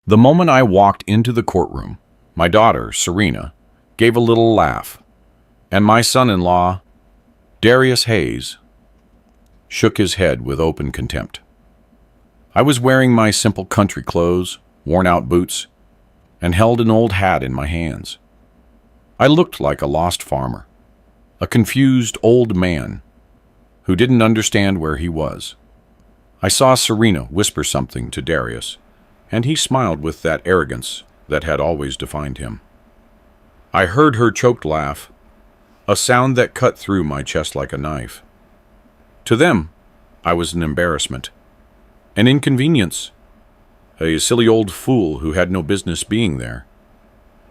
The moment I walked into the courtroom, my daughter, Serena, gave a little laugh, and my son-in-law, Darius Hayes, shook his head with open contempt. I was wearing my simple country clothes, worn-out boots, and held an old hat in my hands. I looked like a lost farmer, a confused old man who didn't understand where he was. I saw Serena whisper something to Darius, and he smiled with that arrogance that had always defined him. I heard her choked laugh, a sound that cut through my chest like a knife. To them, I was an embarrassment, an inconvenience, a silly old fool who had no business being there.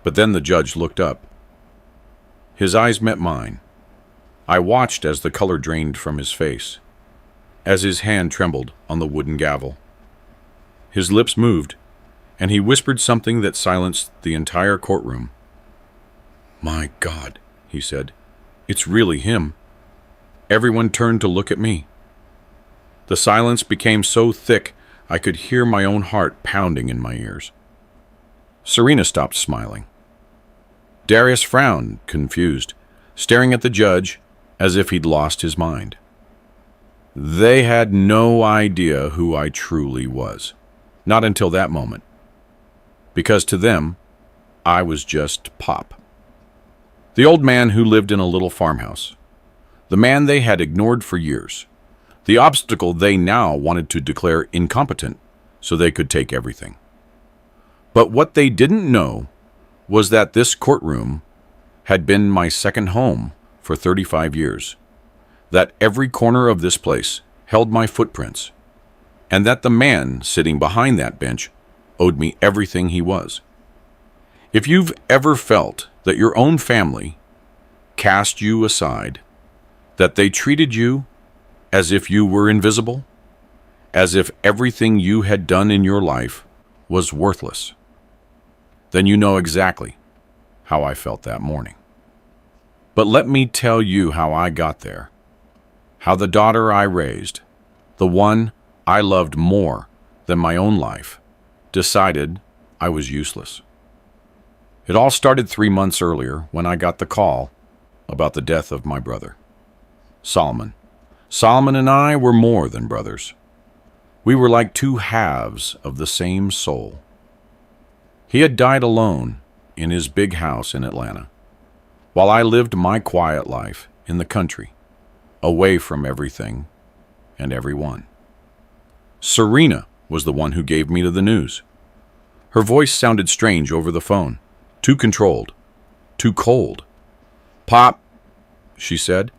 But then the judge looked up. His eyes met mine. I watched as the color drained from his face, as his hand trembled on the wooden gavel. His lips moved, and he whispered something that silenced the entire courtroom. "My God," he said, "it's really him." Everyone turned to look at me. The silence became so thick I could hear my own heart pounding in my ears. Serena stopped smiling. Darius frowned, confused, staring at the judge as if he'd lost his mind. They had no idea who I truly was. Not until that moment. Because to them, I was just Pop. The old man who lived in a little farmhouse. The man they had ignored for years. The obstacle they now wanted to declare incompetent so they could take everything. But what they didn't know was that this courtroom had been my second home for 35 years. That every corner of this place held my footprints, and that the man sitting behind that bench owed me everything he was. If you've ever felt that your own family cast you aside, that they treated you as if you were invisible, as if everything you had done in your life was worthless, then you know exactly how I felt that morning. But let me tell you how I got there. How the daughter I raised, the one I loved more than my own life, decided I was useless. It all started 3 months earlier when I got the call about the death of my brother, Solomon. Solomon and I were more than brothers. We were like two halves of the same soul. He had died alone in his big house in Atlanta, while I lived my quiet life in the country, away from everything and everyone. Serena was the one who gave me the news. Her voice sounded strange over the phone, too controlled, too cold. "Pop," she said,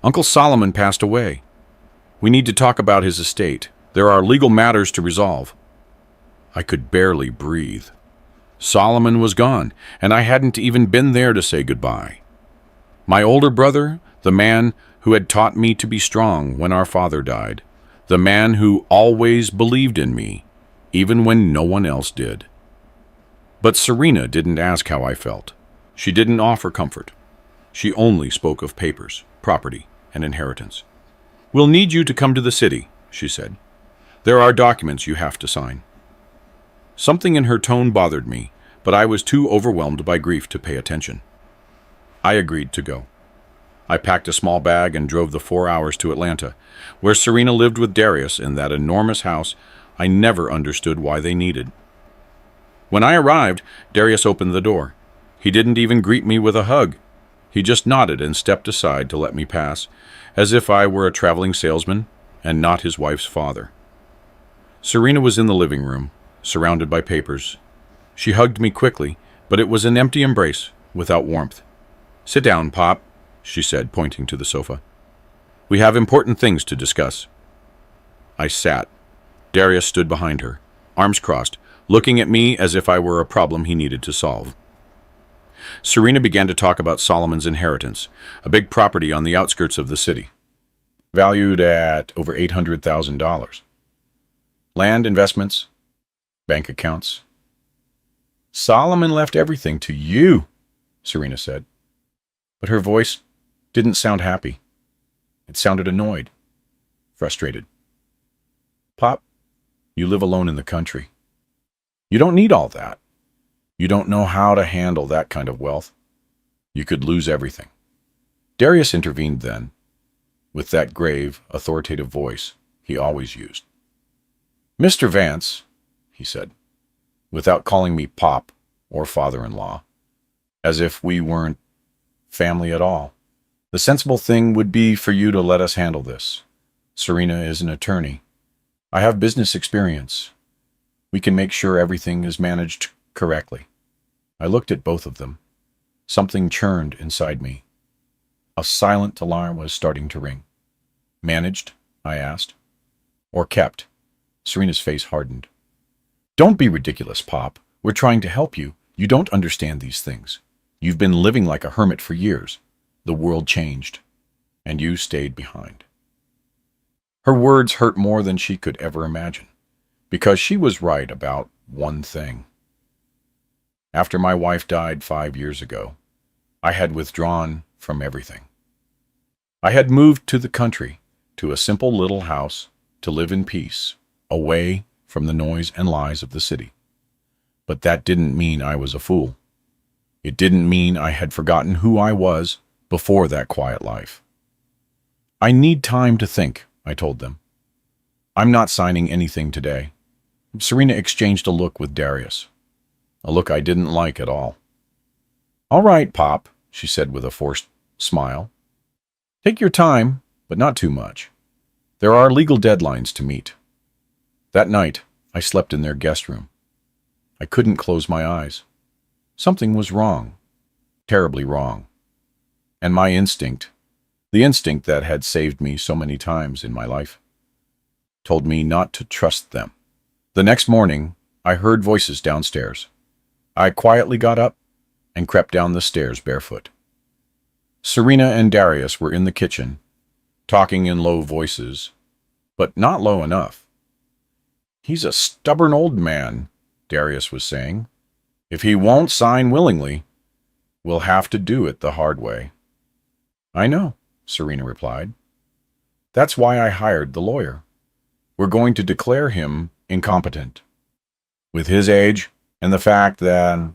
"Uncle Solomon passed away. We need to talk about his estate. There are legal matters to resolve." I could barely breathe. Solomon was gone, and I hadn't even been there to say goodbye. My older brother, the man who had taught me to be strong when our father died, the man who always believed in me, even when no one else did. But Serena didn't ask how I felt. She didn't offer comfort. She only spoke of papers, property, and inheritance. "We'll need you to come to the city," she said. "There are documents you have to sign." Something in her tone bothered me, but I was too overwhelmed by grief to pay attention. I agreed to go. I packed a small bag and drove the 4 hours to Atlanta, where Serena lived with Darius in that enormous house I never understood why they needed. When I arrived, Darius opened the door. He didn't even greet me with a hug. He just nodded and stepped aside to let me pass, as if I were a traveling salesman and not his wife's father. Serena was in the living room, surrounded by papers. She hugged me quickly, but it was an empty embrace, without warmth. "Sit down, Pop," she said, pointing to the sofa. "We have important things to discuss." I sat. Darius stood behind her, arms crossed, looking at me as if I were a problem he needed to solve. Serena began to talk about Solomon's inheritance, a big property on the outskirts of the city, valued at over $800,000. Land, investments, bank accounts. "Solomon left everything to you," Serena said. But her voice didn't sound happy. It sounded annoyed, frustrated. "Pop, you live alone in the country. You don't need all that. You don't know how to handle that kind of wealth. You could lose everything. Darius intervened then, with that grave, authoritative voice he always used. "Mr. Vance," he said, without calling me Pop or father-in-law, as if we weren't family at all. "The sensible thing would be for you to let us handle this. Serena is an attorney. I have business experience. We can make sure everything is managed correctly." I looked at both of them. Something churned inside me. A silent alarm was starting to ring. "Managed?" I asked. "Or kept?" Serena's face hardened. "Don't be ridiculous, Pop. We're trying to help you. You don't understand these things. You've been living like a hermit for years. The world changed, and you stayed behind." Her words hurt more than she could ever imagine, because she was right about one thing. After my wife died 5 years ago, I had withdrawn from everything. I had moved to the country, to a simple little house, to live in peace, away from the noise and lies of the city. But that didn't mean I was a fool. It didn't mean I had forgotten who I was before that quiet life. "I need time to think," I told them. "I'm not signing anything today." Serena exchanged a look with Darius, a look I didn't like at all. "All right, Pop," she said with a forced smile. "Take your time, but not too much. There are legal deadlines to meet." That night, I slept in their guest room. I couldn't close my eyes. Something was wrong, terribly wrong. And my instinct, the instinct that had saved me so many times in my life, told me not to trust them. The next morning, I heard voices downstairs. I quietly got up and crept down the stairs barefoot. Serena and Darius were in the kitchen, talking in low voices, but not low enough. "He's a stubborn old man," Darius was saying. "If he won't sign willingly, we'll have to do it the hard way." "I know," Serena replied. "That's why I hired the lawyer. We're going to declare him incompetent. With his age and the fact that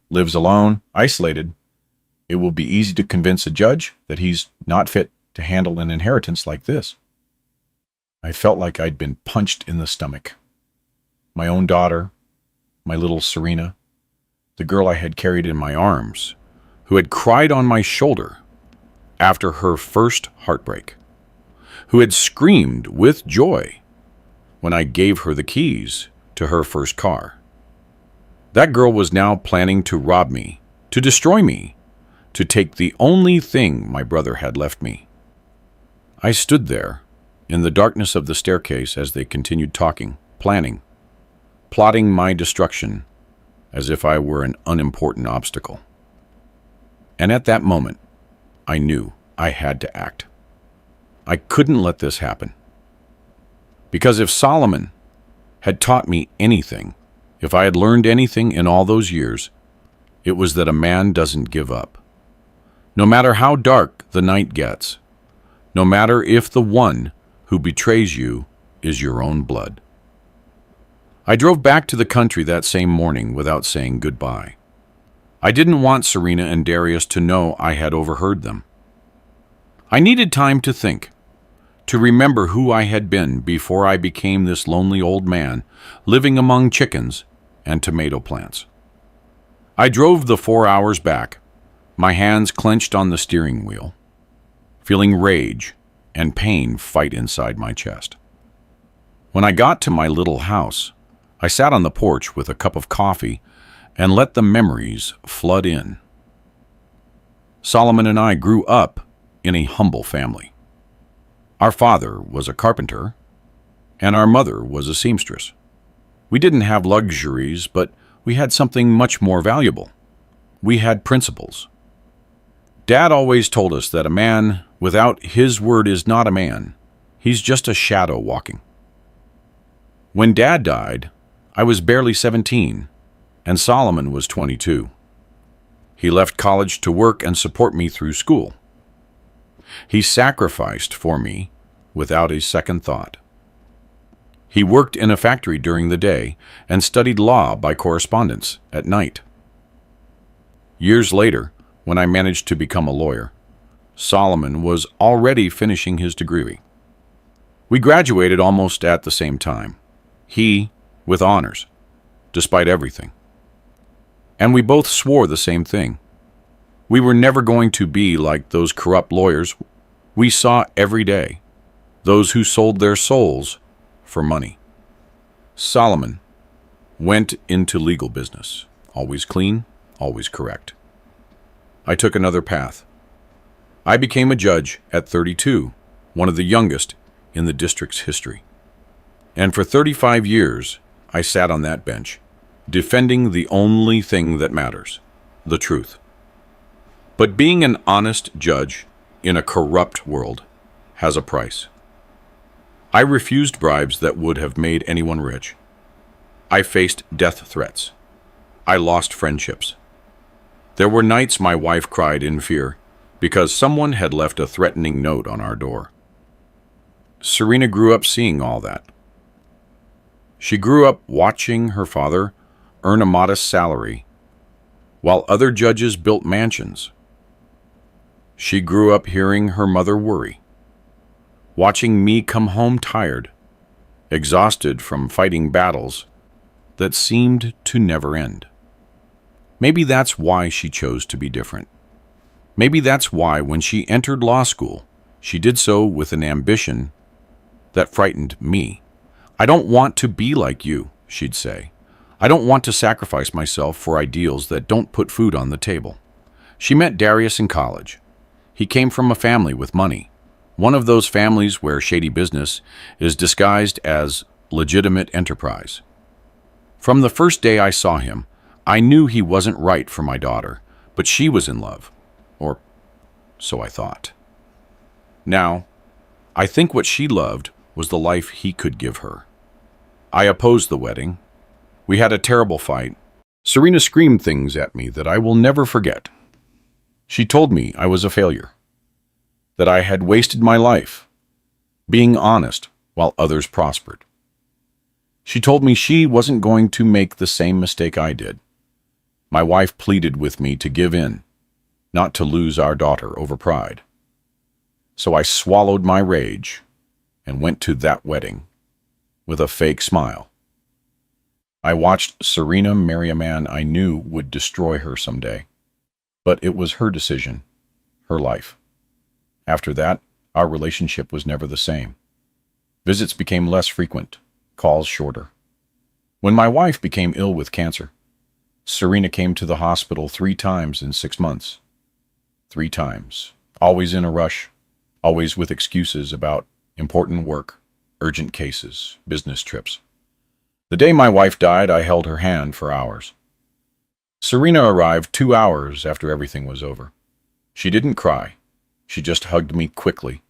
lives alone, isolated, it will be easy to convince a judge that he's not fit to handle an inheritance like this." I felt like I'd been punched in the stomach. My own daughter, my little Serena, the girl I had carried in my arms, who had cried on my shoulder after her first heartbreak, who had screamed with joy when I gave her the keys to her first car. That girl was now planning to rob me, to destroy me, to take the only thing my brother had left me. I stood there, in the darkness of the staircase as they continued talking, planning, plotting my destruction as if I were an unimportant obstacle. And at that moment, I knew I had to act. I couldn't let this happen. Because if Solomon had taught me anything, if I had learned anything in all those years, it was that a man doesn't give up. No matter how dark the night gets, no matter if the one who betrays you is your own blood. I drove back to the country that same morning without saying goodbye. I didn't want Serena and Darius to know I had overheard them. I needed time to think, to remember who I had been before I became this lonely old man living among chickens and tomato plants. I drove the 4 hours back, my hands clenched on the steering wheel, feeling rage and pain fight inside my chest. When I got to my little house, I sat on the porch with a cup of coffee and let the memories flood in. Solomon and I grew up in a humble family. Our father was a carpenter, and our mother was a seamstress. We didn't have luxuries, but we had something much more valuable. We had principles. Dad always told us that a man without his word is not a man. He's just a shadow walking. When Dad died, I was barely 17, and Solomon was 22. He left college to work and support me through school. He sacrificed for me without a second thought. He worked in a factory during the day and studied law by correspondence at night. Years later, when I managed to become a lawyer, Solomon was already finishing his degree. We graduated almost at the same time. He with honors, despite everything. And we both swore the same thing. We were never going to be like those corrupt lawyers we saw every day, those who sold their souls for money. Solomon went into legal business, always clean, always correct. I took another path. I became a judge at 32, one of the youngest in the district's history. And for 35 years, I sat on that bench, defending the only thing that matters, the truth. But being an honest judge in a corrupt world has a price. I refused bribes that would have made anyone rich. I faced death threats. I lost friendships. There were nights my wife cried in fear because someone had left a threatening note on our door. Serena grew up seeing all that. She grew up watching her father earn a modest salary while other judges built mansions. She grew up hearing her mother worry, watching me come home tired, exhausted from fighting battles that seemed to never end. Maybe that's why she chose to be different. Maybe that's why when she entered law school, she did so with an ambition that frightened me. "I don't want to be like you," she'd say. "I don't want to sacrifice myself for ideals that don't put food on the table." She met Darius in college. He came from a family with money, one of those families where shady business is disguised as legitimate enterprise. From the first day I saw him, I knew he wasn't right for my daughter, but she was in love, or so I thought. Now, I think what she loved was the life he could give her. I opposed the wedding. We had a terrible fight. Serena screamed things at me that I will never forget. She told me I was a failure, that I had wasted my life, being honest while others prospered. She told me she wasn't going to make the same mistake I did. My wife pleaded with me to give in, not to lose our daughter over pride. So I swallowed my rage and went to that wedding with a fake smile. I watched Serena marry a man I knew would destroy her someday. But it was her decision, her life. After that, our relationship was never the same. Visits became less frequent, calls shorter. When my wife became ill with cancer, Serena came to the hospital 3 times in 6 months. 3 times, always in a rush, always with excuses about important work, urgent cases, business trips. The day my wife died, I held her hand for hours. Serena arrived 2 hours after everything was over. She didn't cry. She just hugged me quickly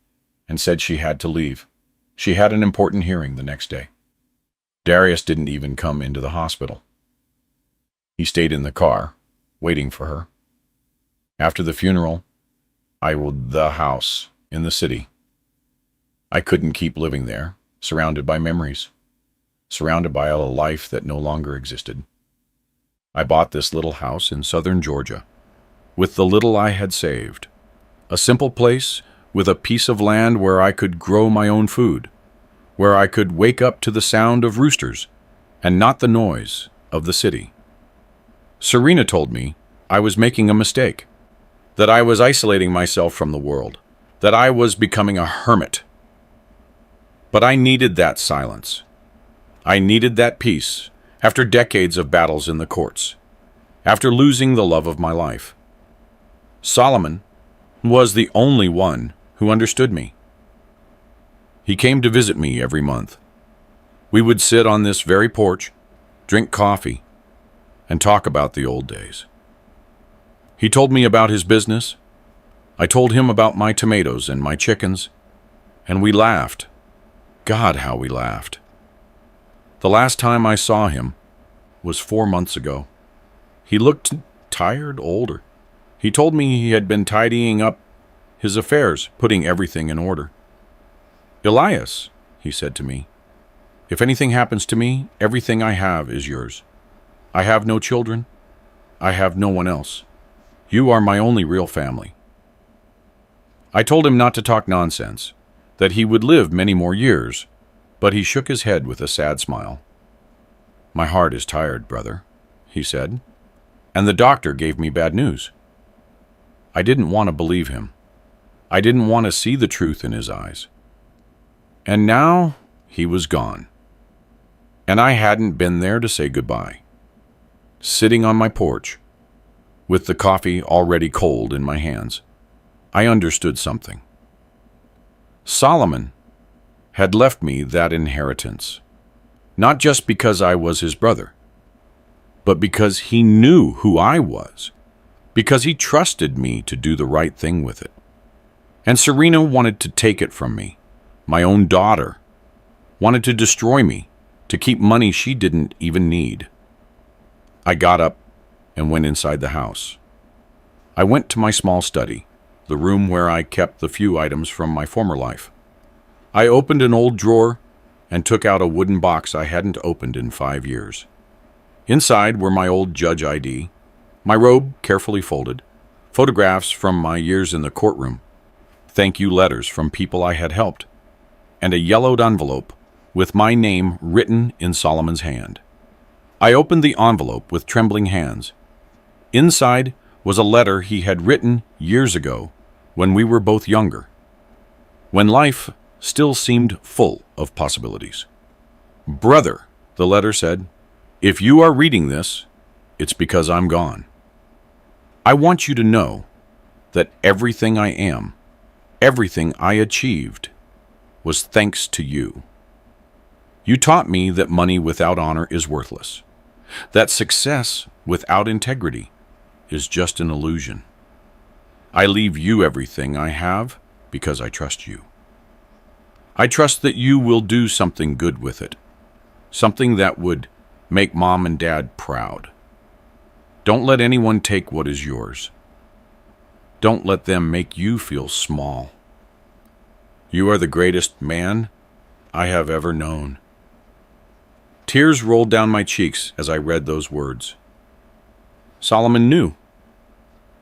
and said she had to leave. She had an important hearing the next day. Darius didn't even come into the hospital. He stayed in the car, waiting for her. After the funeral, I rode the house in the city. I couldn't keep living there, surrounded by memories, surrounded by a life that no longer existed. I bought this little house in southern Georgia, with the little I had saved. A simple place with a piece of land where I could grow my own food, where I could wake up to the sound of roosters and not the noise of the city. Serena told me I was making a mistake, that I was isolating myself from the world, that I was becoming a hermit. But I needed that silence. I needed that peace after decades of battles in the courts, after losing the love of my life. Solomon was the only one who understood me. He came to visit me every month. We would sit on this very porch, drink coffee, and talk about the old days. He told me about his business. I told him about my tomatoes and my chickens, and we laughed. God, how we laughed. The last time I saw him was 4 months ago. He looked tired, older. He told me he had been tidying up his affairs, putting everything in order. "Elias," he said to me, If anything happens to me, everything I have is yours. I have no children. I have no one else. You are my only real family." I told him not to talk nonsense, that he would live many more years, but he shook his head with a sad smile. "My heart is tired, brother," he said, "and the doctor gave me bad news." I didn't want to believe him. I didn't want to see the truth in his eyes. And now he was gone. And I hadn't been there to say goodbye. Sitting on my porch, with the coffee already cold in my hands, I understood something. Solomon had left me that inheritance, not just because I was his brother, but because he knew who I was, because he trusted me to do the right thing with it. And Serena wanted to take it from me. My own daughter wanted to destroy me, to keep money she didn't even need. I got up and went inside the house. I went to my small study, the room where I kept the few items from my former life. I opened an old drawer and took out a wooden box I hadn't opened in 5 years. Inside were my old judge ID, my robe carefully folded, photographs from my years in the courtroom, thank you letters from people I had helped, and a yellowed envelope with my name written in Solomon's hand. I opened the envelope with trembling hands. Inside was a letter he had written years ago when we were both younger, when life still seemed full of possibilities. "Brother," the letter said, "if you are reading this, it's because I'm gone. I want you to know that everything I am, everything I achieved, was thanks to you. You taught me that money without honor is worthless, that success without integrity is just an illusion. I leave you everything I have because I trust you. I trust that you will do something good with it, something that would make Mom and Dad proud. Don't let anyone take what is yours. Don't let them make you feel small. You are the greatest man I have ever known." Tears rolled down my cheeks as I read those words. Solomon knew.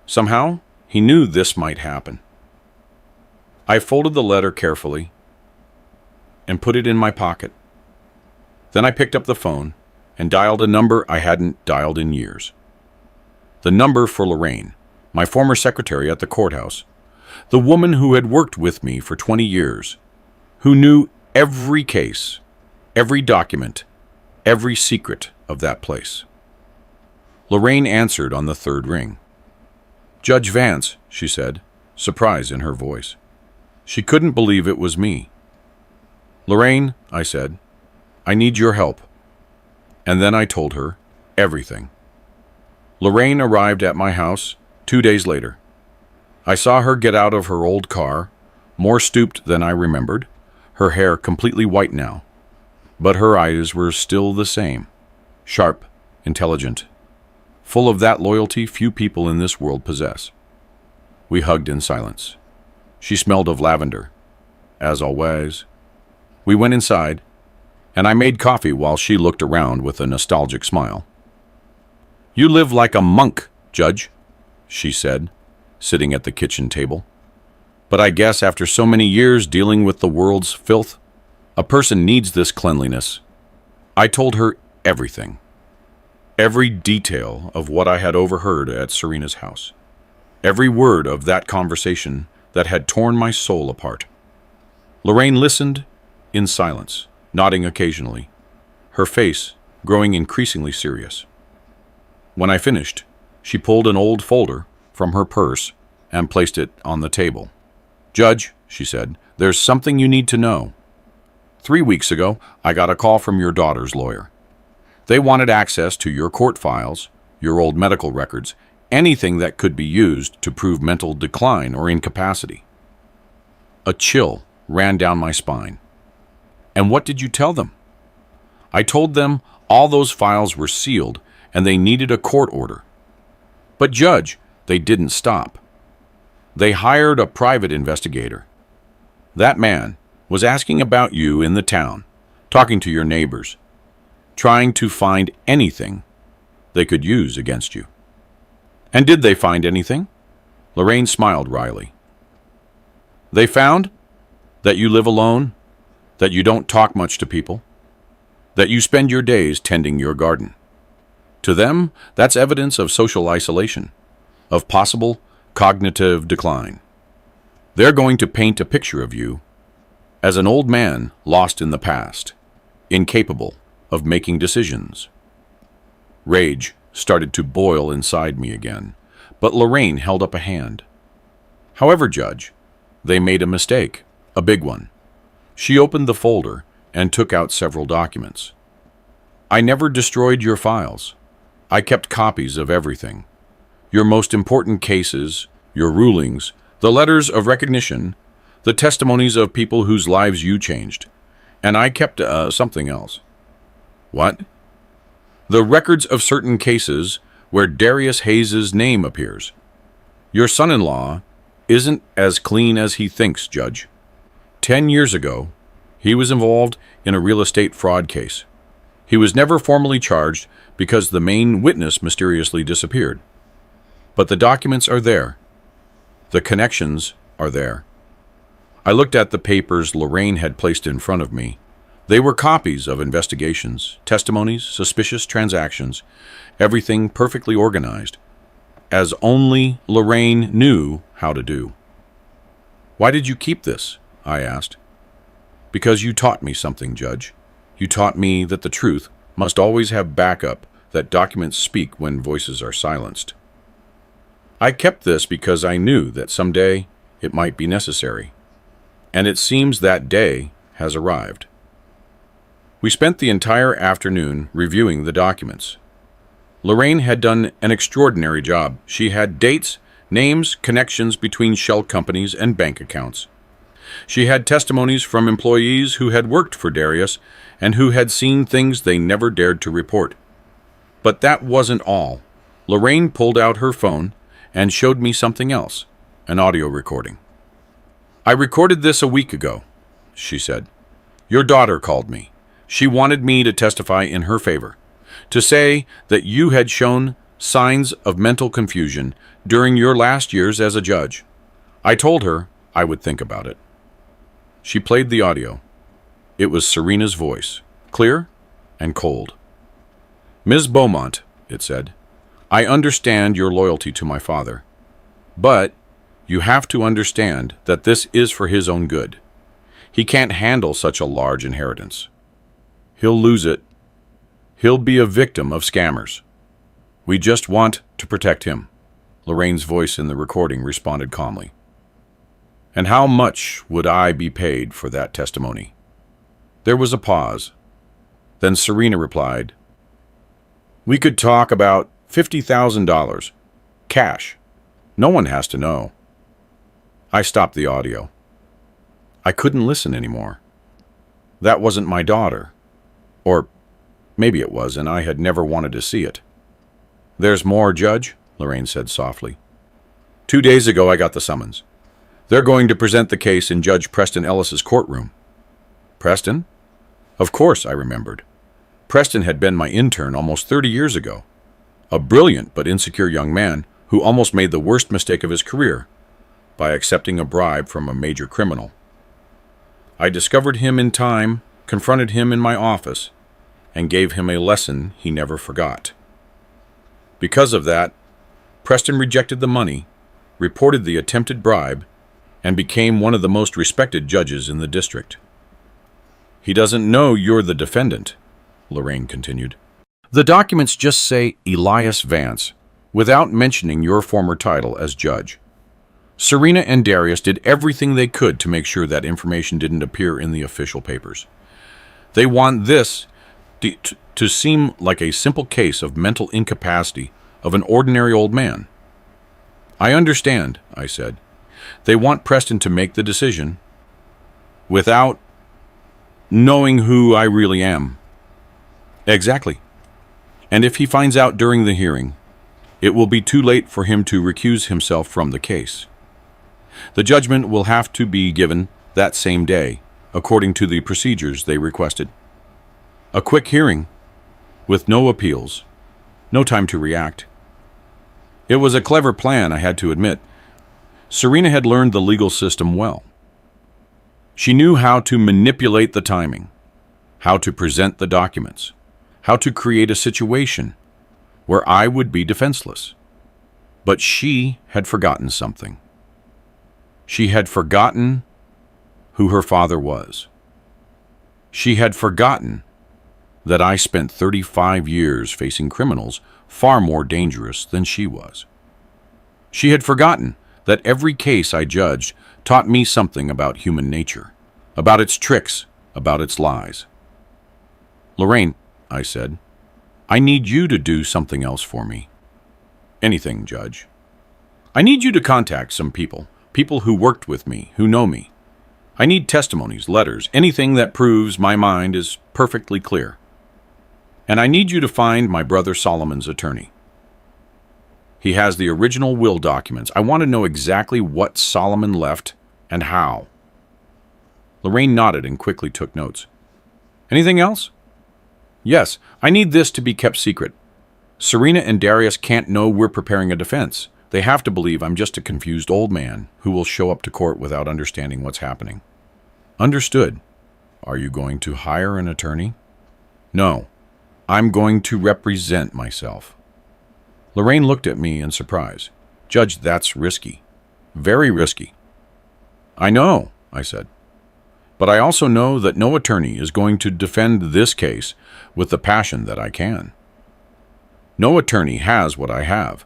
Somehow, he knew this might happen. I folded the letter carefully and put it in my pocket. Then I picked up the phone and dialed a number I hadn't dialed in years. The number for Lorraine, my former secretary at the courthouse, the woman who had worked with me for 20 years, who knew every case, every document, every secret of that place. Lorraine answered on the third ring. "Judge Vance," she said, surprise in her voice. She couldn't believe it was me. "Lorraine," I said, "I need your help." And then I told her everything. Lorraine arrived at my house 2 days later. I saw her get out of her old car, more stooped than I remembered, her hair completely white now. But her eyes were still the same, sharp, intelligent, full of that loyalty few people in this world possess. We hugged in silence. She smelled of lavender, as always. We went inside, and I made coffee while she looked around with a nostalgic smile. "You live like a monk, Judge," she said, sitting at the kitchen table. "But I guess after so many years dealing with the world's filth, a person needs this cleanliness." I told her everything. Every detail of what I had overheard at Serena's house. Every word of that conversation that had torn my soul apart. Lorraine listened in silence, nodding occasionally, her face growing increasingly serious. When I finished, she pulled an old folder from her purse and placed it on the table. "Judge," she said, "there's something you need to know. 3 weeks ago, I got a call from your daughter's lawyer. They wanted access to your court files, your old medical records, anything that could be used to prove mental decline or incapacity." A chill ran down my spine. "And what did you tell them?" "I told them all those files were sealed and they needed a court order. But Judge, they didn't stop. They hired a private investigator. That man was asking about you in the town, talking to your neighbors, trying to find anything they could use against you. And did they find anything? Lorraine smiled wryly. They found that you live alone, that you don't talk much to people, that you spend your days tending your garden. To them, that's evidence of social isolation, of possible cognitive decline. They're going to paint a picture of you as an old man lost in the past, incapable of making decisions. Rage started to boil inside me again, but Lorraine held up a hand. However, Judge, they made a mistake, a big one. She opened the folder and took out several documents. I never destroyed your files. I kept copies of everything. Your most important cases, your rulings, the letters of recognition, the testimonies of people whose lives you changed. And I kept something else. What? The records of certain cases where Darius Hayes' name appears. Your son-in-law isn't as clean as he thinks, Judge. 10 years ago, he was involved in a real estate fraud case. He was never formally charged because the main witness mysteriously disappeared. But the documents are there. The connections are there. I looked at the papers Lorraine had placed in front of me. They were copies of investigations, testimonies, suspicious transactions, everything perfectly organized, as only Lorraine knew how to do. Why did you keep this? I asked. Because you taught me something, Judge. You taught me that the truth must always have backup, that documents speak when voices are silenced. I kept this because I knew that someday it might be necessary. And it seems that day has arrived. We spent the entire afternoon reviewing the documents. Lorraine had done an extraordinary job. She had dates, names, connections between shell companies and bank accounts. She had testimonies from employees who had worked for Darius and who had seen things they never dared to report. But that wasn't all. Lorraine pulled out her phone and showed me something else, an audio recording. I recorded this a week ago, she said. Your daughter called me. She wanted me to testify in her favor, to say that you had shown signs of mental confusion during your last years as a judge. I told her I would think about it. She played the audio. It was Serena's voice, clear and cold. Ms. Beaumont, it said, I understand your loyalty to my father, but you have to understand that this is for his own good. He can't handle such a large inheritance. He'll lose it. He'll be a victim of scammers. We just want to protect him. Lorraine's voice in the recording responded calmly. And how much would I be paid for that testimony? There was a pause. Then Serena replied, We could talk about $50,000. Cash. No one has to know. I stopped the audio. I couldn't listen anymore. That wasn't my daughter. Or maybe it was, and I had never wanted to see it. There's more, Judge, Lorraine said softly. 2 days ago I got the summons. They're going to present the case in Judge Preston Ellis's courtroom. Preston? Of course, I remembered. Preston had been my intern almost 30 years ago. A brilliant but insecure young man who almost made the worst mistake of his career by accepting a bribe from a major criminal. I discovered him in time, confronted him in my office, and gave him a lesson he never forgot. Because of that, Preston rejected the money, reported the attempted bribe, and became one of the most respected judges in the district. He doesn't know you're the defendant, Lorraine continued. The documents just say Elias Vance, without mentioning your former title as judge. Serena and Darius did everything they could to make sure that information didn't appear in the official papers. They want this to seem like a simple case of mental incapacity of an ordinary old man. I understand, I said. They want Preston to make the decision without knowing who I really am. Exactly. And if he finds out during the hearing, it will be too late for him to recuse himself from the case. The judgment will have to be given that same day, according to the procedures they requested. A quick hearing, with no appeals, no time to react. It was a clever plan, I had to admit. Serena had learned the legal system well. She knew how to manipulate the timing, how to present the documents, how to create a situation where I would be defenseless. But she had forgotten something. She had forgotten who her father was. She had forgotten that I spent 35 years facing criminals far more dangerous than she was. She had forgotten that every case I judged taught me something about human nature, about its tricks, about its lies. "Lorraine," I said, "I need you to do something else for me." "Anything, Judge." "I need you to contact some people who worked with me, who know me. I need testimonies, letters, anything that proves my mind is perfectly clear. And I need you to find my brother Solomon's attorney. He has the original will documents. I want to know exactly what Solomon left and how." Lorraine nodded and quickly took notes. "Anything else?" "Yes, I need this to be kept secret. Serena and Darius can't know we're preparing a defense. They have to believe I'm just a confused old man who will show up to court without understanding what's happening." "Understood. Are you going to hire an attorney?" "No. I'm going to represent myself." Lorraine looked at me in surprise. "Judge, that's risky. Very risky." "I know," I said. "But I also know that no attorney is going to defend this case with the passion that I can. No attorney has what I have.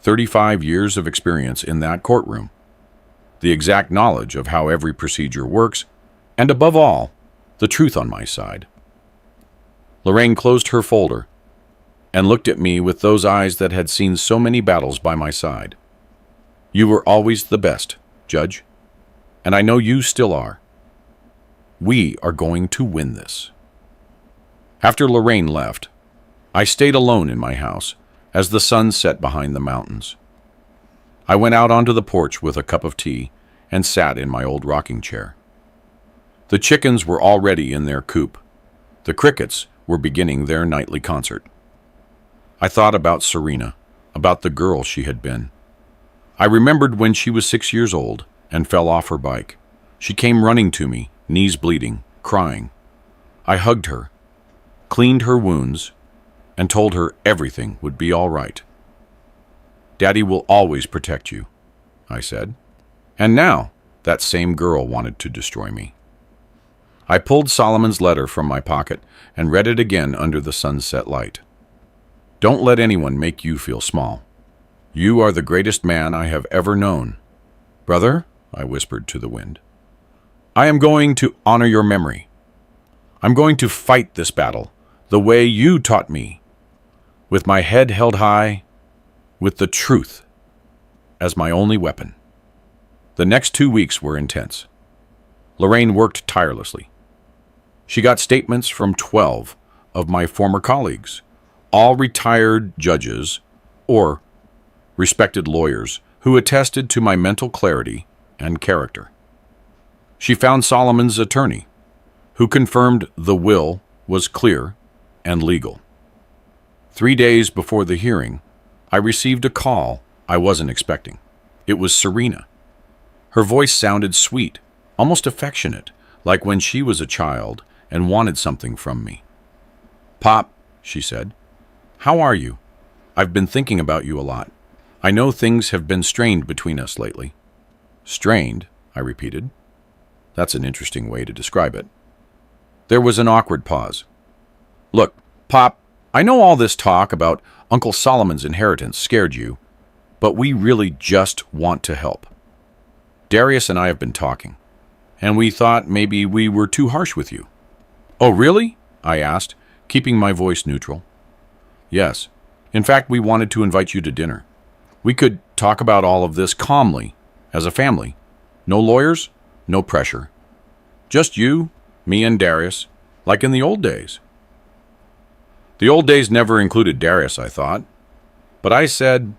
35 years of experience in that courtroom. The exact knowledge of how every procedure works, and above all, the truth on my side." Lorraine closed her folder and looked at me with those eyes that had seen so many battles by my side. "You were always the best, Judge, and I know you still are. We are going to win this." After Lorraine left, I stayed alone in my house as the sun set behind the mountains. I went out onto the porch with a cup of tea and sat in my old rocking chair. The chickens were already in their coop. The crickets were beginning their nightly concert. I thought about Serena, about the girl she had been. I remembered when she was 6 years old and fell off her bike. She came running to me, knees bleeding, crying. I hugged her, cleaned her wounds, and told her everything would be all right. "Daddy will always protect you," I said. And now, that same girl wanted to destroy me. I pulled Solomon's letter from my pocket and read it again under the sunset light. "Don't let anyone make you feel small. You are the greatest man I have ever known. Brother," I whispered to the wind, "I am going to honor your memory. I'm going to fight this battle the way you taught me, with my head held high, with the truth as my only weapon." The next 2 weeks were intense. Lorraine worked tirelessly. She got statements from 12 of my former colleagues, all retired judges or respected lawyers who attested to my mental clarity and character. She found Solomon's attorney, who confirmed the will was clear and legal. 3 days before the hearing, I received a call I wasn't expecting. It was Serena. Her voice sounded sweet, almost affectionate, like when she was a child and wanted something from me. "Pop," she said, "how are you? I've been thinking about you a lot. I know things have been strained between us lately." "Strained?" I repeated. That's an interesting way to describe it. There was an awkward pause. "Look, Pop, I know all this talk about Uncle Solomon's inheritance scared you, but we really just want to help. Darius and I have been talking, and we thought maybe we were too harsh with you." "Oh, really?" I asked, keeping my voice neutral. "Yes. In fact, we wanted to invite you to dinner. We could talk about all of this calmly, as a family. No lawyers, no pressure. Just you, me, and Darius, like in the old days." The old days never included Darius, I thought. But I said,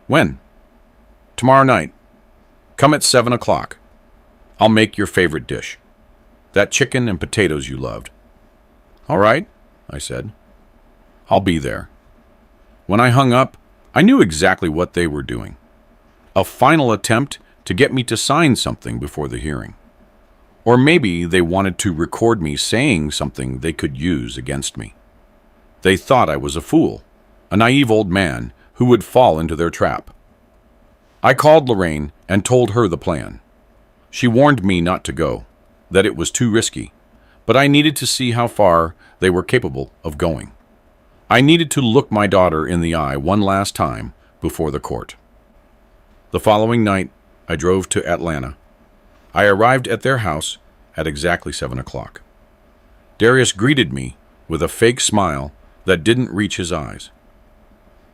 "When?" "Tomorrow night. Come at 7 o'clock. I'll make your favorite dish. That chicken and potatoes you loved." "All right," I said. "I'll be there." When I hung up, I knew exactly what they were doing. A final attempt to get me to sign something before the hearing. Or maybe they wanted to record me saying something they could use against me. They thought I was a fool, a naive old man who would fall into their trap. I called Lorraine and told her the plan. She warned me not to go, that it was too risky, but I needed to see how far they were capable of going. I needed to look my daughter in the eye one last time before the court. The following night, I drove to Atlanta. I arrived at their house at exactly 7 o'clock. Darius greeted me with a fake smile that didn't reach his eyes.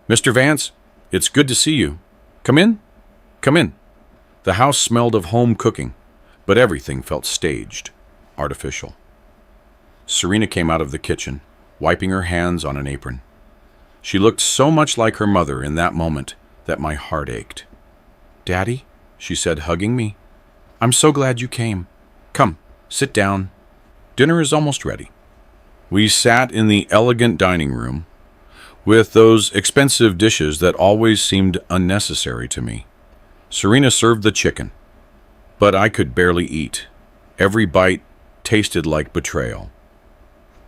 "Mr. Vance, it's good to see you. Come in. Come in." The house smelled of home cooking, but everything felt staged, artificial. Serena came out of the kitchen, wiping her hands on an apron. She looked so much like her mother in that moment that my heart ached. "Daddy," she said, hugging me, "I'm so glad you came. Come, sit down. Dinner is almost ready." We sat in the elegant dining room with those expensive dishes that always seemed unnecessary to me. Serena served the chicken, but I could barely eat. Every bite tasted like betrayal.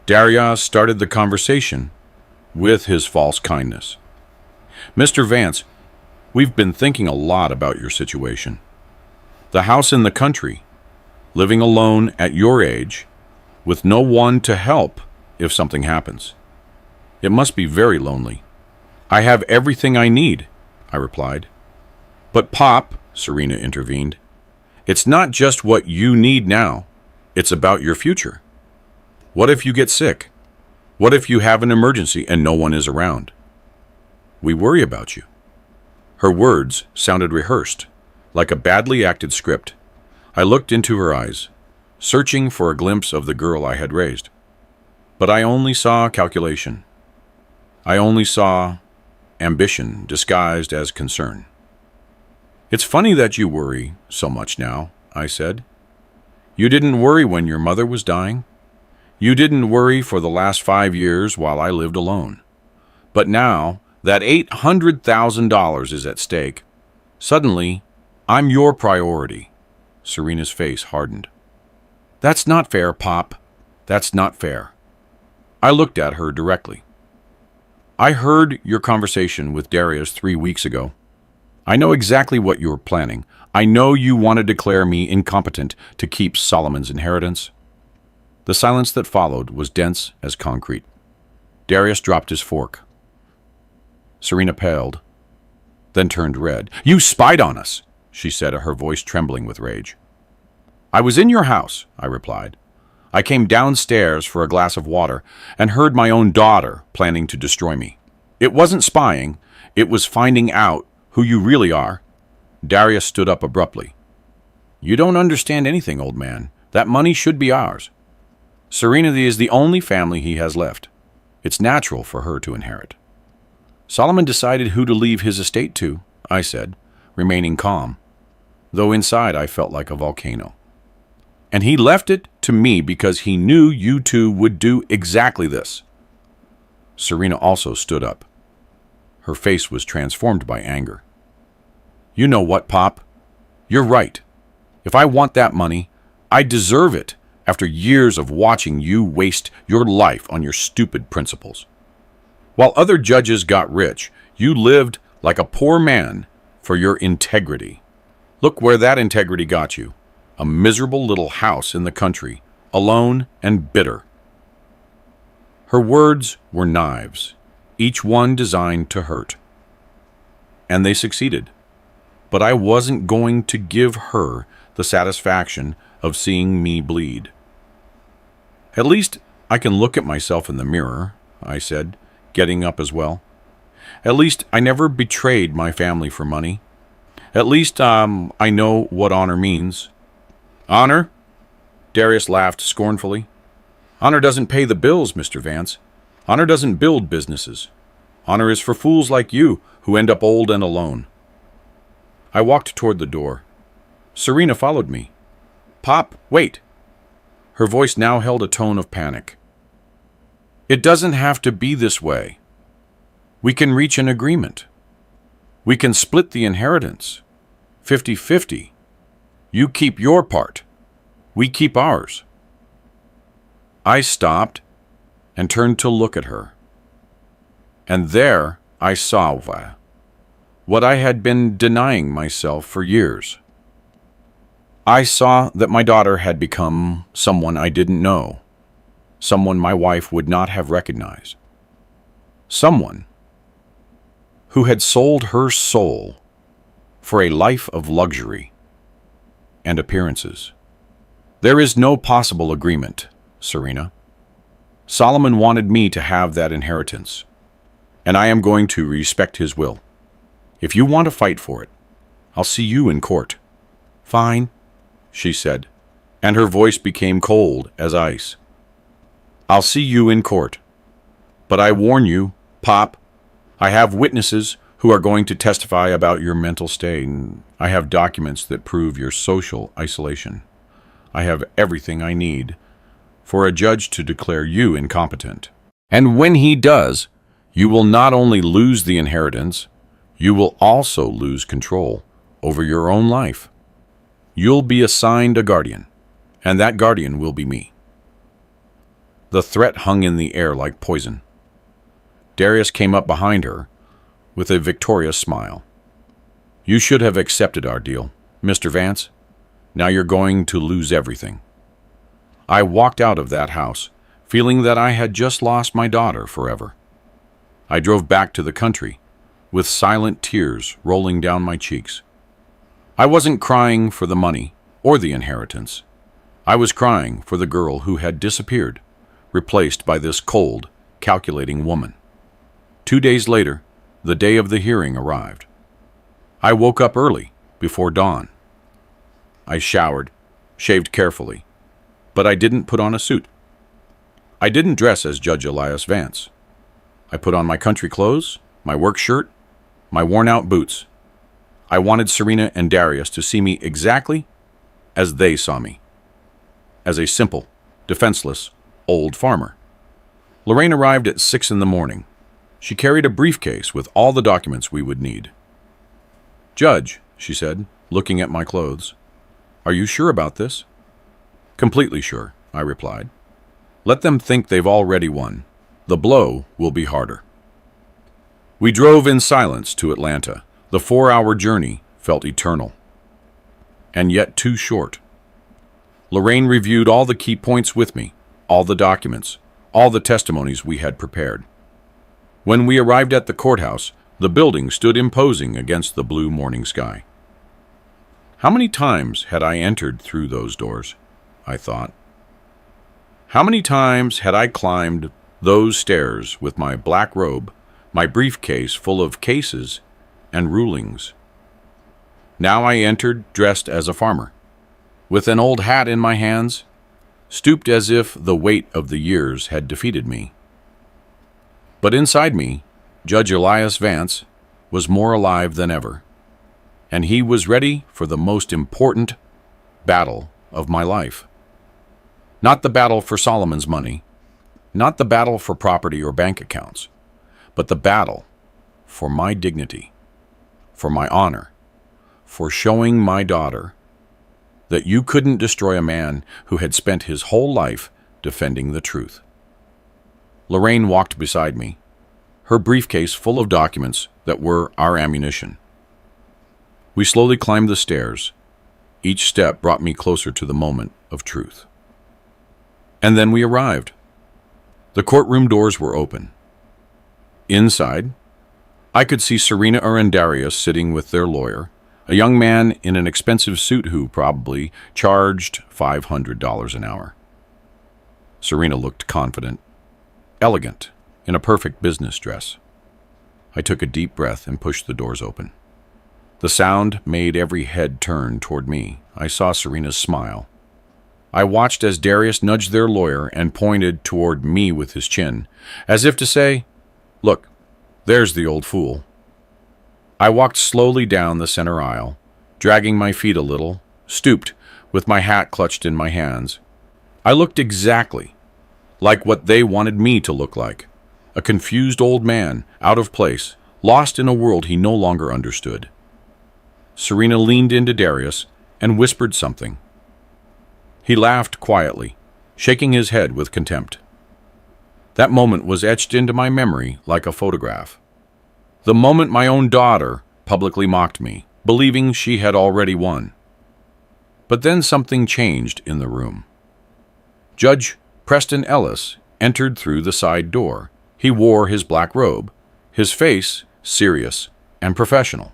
Darius started the conversation with his false kindness. "Mr. Vance, we've been thinking a lot about your situation. The house in the country, living alone at your age, with no one to help if something happens. It must be very lonely." "I have everything I need," I replied. "But Pop," Serena intervened, "it's not just what you need now. It's about your future. What if you get sick? What if you have an emergency and no one is around? We worry about you." Her words sounded rehearsed, like a badly acted script. I looked into her eyes, searching for a glimpse of the girl I had raised. But I only saw calculation. I only saw ambition disguised as concern. "It's funny that you worry so much now," I said. "You didn't worry when your mother was dying. You didn't worry for the last 5 years while I lived alone. But now that $800,000 is at stake, suddenly I'm your priority." Serena's face hardened. "That's not fair, Pop. That's not fair." I looked at her directly. "I heard your conversation with Darius 3 weeks ago. I know exactly what you're planning. I know you want to declare me incompetent to keep Solomon's inheritance." The silence that followed was dense as concrete. Darius dropped his fork. Serena paled, then turned red. "You spied on us," she said, her voice trembling with rage. "I was in your house," I replied. "I came downstairs for a glass of water and heard my own daughter planning to destroy me. It wasn't spying, it was finding out who you really are." Darius stood up abruptly. "You don't understand anything, old man. That money should be ours. Serena is the only family he has left. It's natural for her to inherit." "Solomon decided who to leave his estate to," I said, remaining calm, though inside I felt like a volcano. "And he left it to me because he knew you two would do exactly this." Serena also stood up. Her face was transformed by anger. "You know what, Pop? You're right. If I want that money, I deserve it after years of watching you waste your life on your stupid principles. While other judges got rich, you lived like a poor man for your integrity. Look where that integrity got you. A miserable little house in the country, alone and bitter." Her words were knives, each one designed to hurt. And they succeeded. But I wasn't going to give her the satisfaction of seeing me bleed. "At least I can look at myself in the mirror," I said, getting up as well. "At least I never betrayed my family for money. At least I know what honor means." "Honor?" Darius laughed scornfully. "Honor doesn't pay the bills, Mr. Vance. Honor doesn't build businesses. Honor is for fools like you who end up old and alone." I walked toward the door. Serena followed me. "Pop, wait." Her voice now held a tone of panic. It doesn't have to be this way. We can reach an agreement. We can split the inheritance, 50-50. You keep your part. We keep ours. I stopped and turned to look at her. And there I saw what I had been denying myself for years. I saw that my daughter had become someone I didn't know, someone my wife would not have recognized, someone who had sold her soul for a life of luxury and appearances. There is no possible agreement, Serena. Solomon wanted me to have that inheritance, and I am going to respect his will. If you want to fight for it, I'll see you in court. Fine, she said, and her voice became cold as ice. I'll see you in court. But I warn you, Pop, I have witnesses who are going to testify about your mental state. I have documents that prove your social isolation. I have everything I need for a judge to declare you incompetent. And when he does, you will not only lose the inheritance, you will also lose control over your own life. You'll be assigned a guardian, and that guardian will be me. The threat hung in the air like poison. Darius came up behind her with a victorious smile. You should have accepted our deal, Mr. Vance. Now you're going to lose everything. I walked out of that house, feeling that I had just lost my daughter forever. I drove back to the country, with silent tears rolling down my cheeks. I wasn't crying for the money or the inheritance. I was crying for the girl who had disappeared, replaced by this cold, calculating woman. 2 days later, the day of the hearing arrived. I woke up early, before dawn. I showered, shaved carefully, but I didn't put on a suit. I didn't dress as Judge Elias Vance. I put on my country clothes, my work shirt, my worn-out boots. I wanted Serena and Darius to see me exactly as they saw me, as a simple, defenseless, old farmer. Lorraine arrived at 6 in the morning. She carried a briefcase with all the documents we would need. Judge, she said, looking at my clothes, are you sure about this? Completely sure, I replied. Let them think they've already won. The blow will be harder. We drove in silence to Atlanta. The 4-hour journey felt eternal, and yet too short. Lorraine reviewed all the key points with me, all the documents, all the testimonies we had prepared. When we arrived at the courthouse, the building stood imposing against the blue morning sky. How many times had I entered through those doors? I thought. How many times had I climbed those stairs with my black robe, my briefcase full of cases and rulings? Now I entered dressed as a farmer, with an old hat in my hands, stooped as if the weight of the years had defeated me. But inside me, Judge Elias Vance was more alive than ever, and he was ready for the most important battle of my life. Not the battle for Solomon's money, not the battle for property or bank accounts, but the battle for my dignity, for my honor, for showing my daughter that you couldn't destroy a man who had spent his whole life defending the truth. Lorraine walked beside me, her briefcase full of documents that were our ammunition. We slowly climbed the stairs. Each step brought me closer to the moment of truth. And then we arrived. The courtroom doors were open. Inside, I could see Serena and Darius sitting with their lawyer, a young man in an expensive suit who probably charged $500 an hour. Serena looked confident, elegant, in a perfect business dress. I took a deep breath and pushed the doors open. The sound made every head turn toward me. I saw Serena's smile. I watched as Darius nudged their lawyer and pointed toward me with his chin, as if to say, "Look, there's the old fool." I walked slowly down the center aisle, dragging my feet a little, stooped, with my hat clutched in my hands. I looked exactly like what they wanted me to look like. A confused old man, out of place, lost in a world he no longer understood. Serena leaned into Darius and whispered something. He laughed quietly, shaking his head with contempt. That moment was etched into my memory like a photograph. The moment my own daughter publicly mocked me, believing she had already won. But then something changed in the room. Judge Preston Ellis entered through the side door. He wore his black robe, his face serious and professional.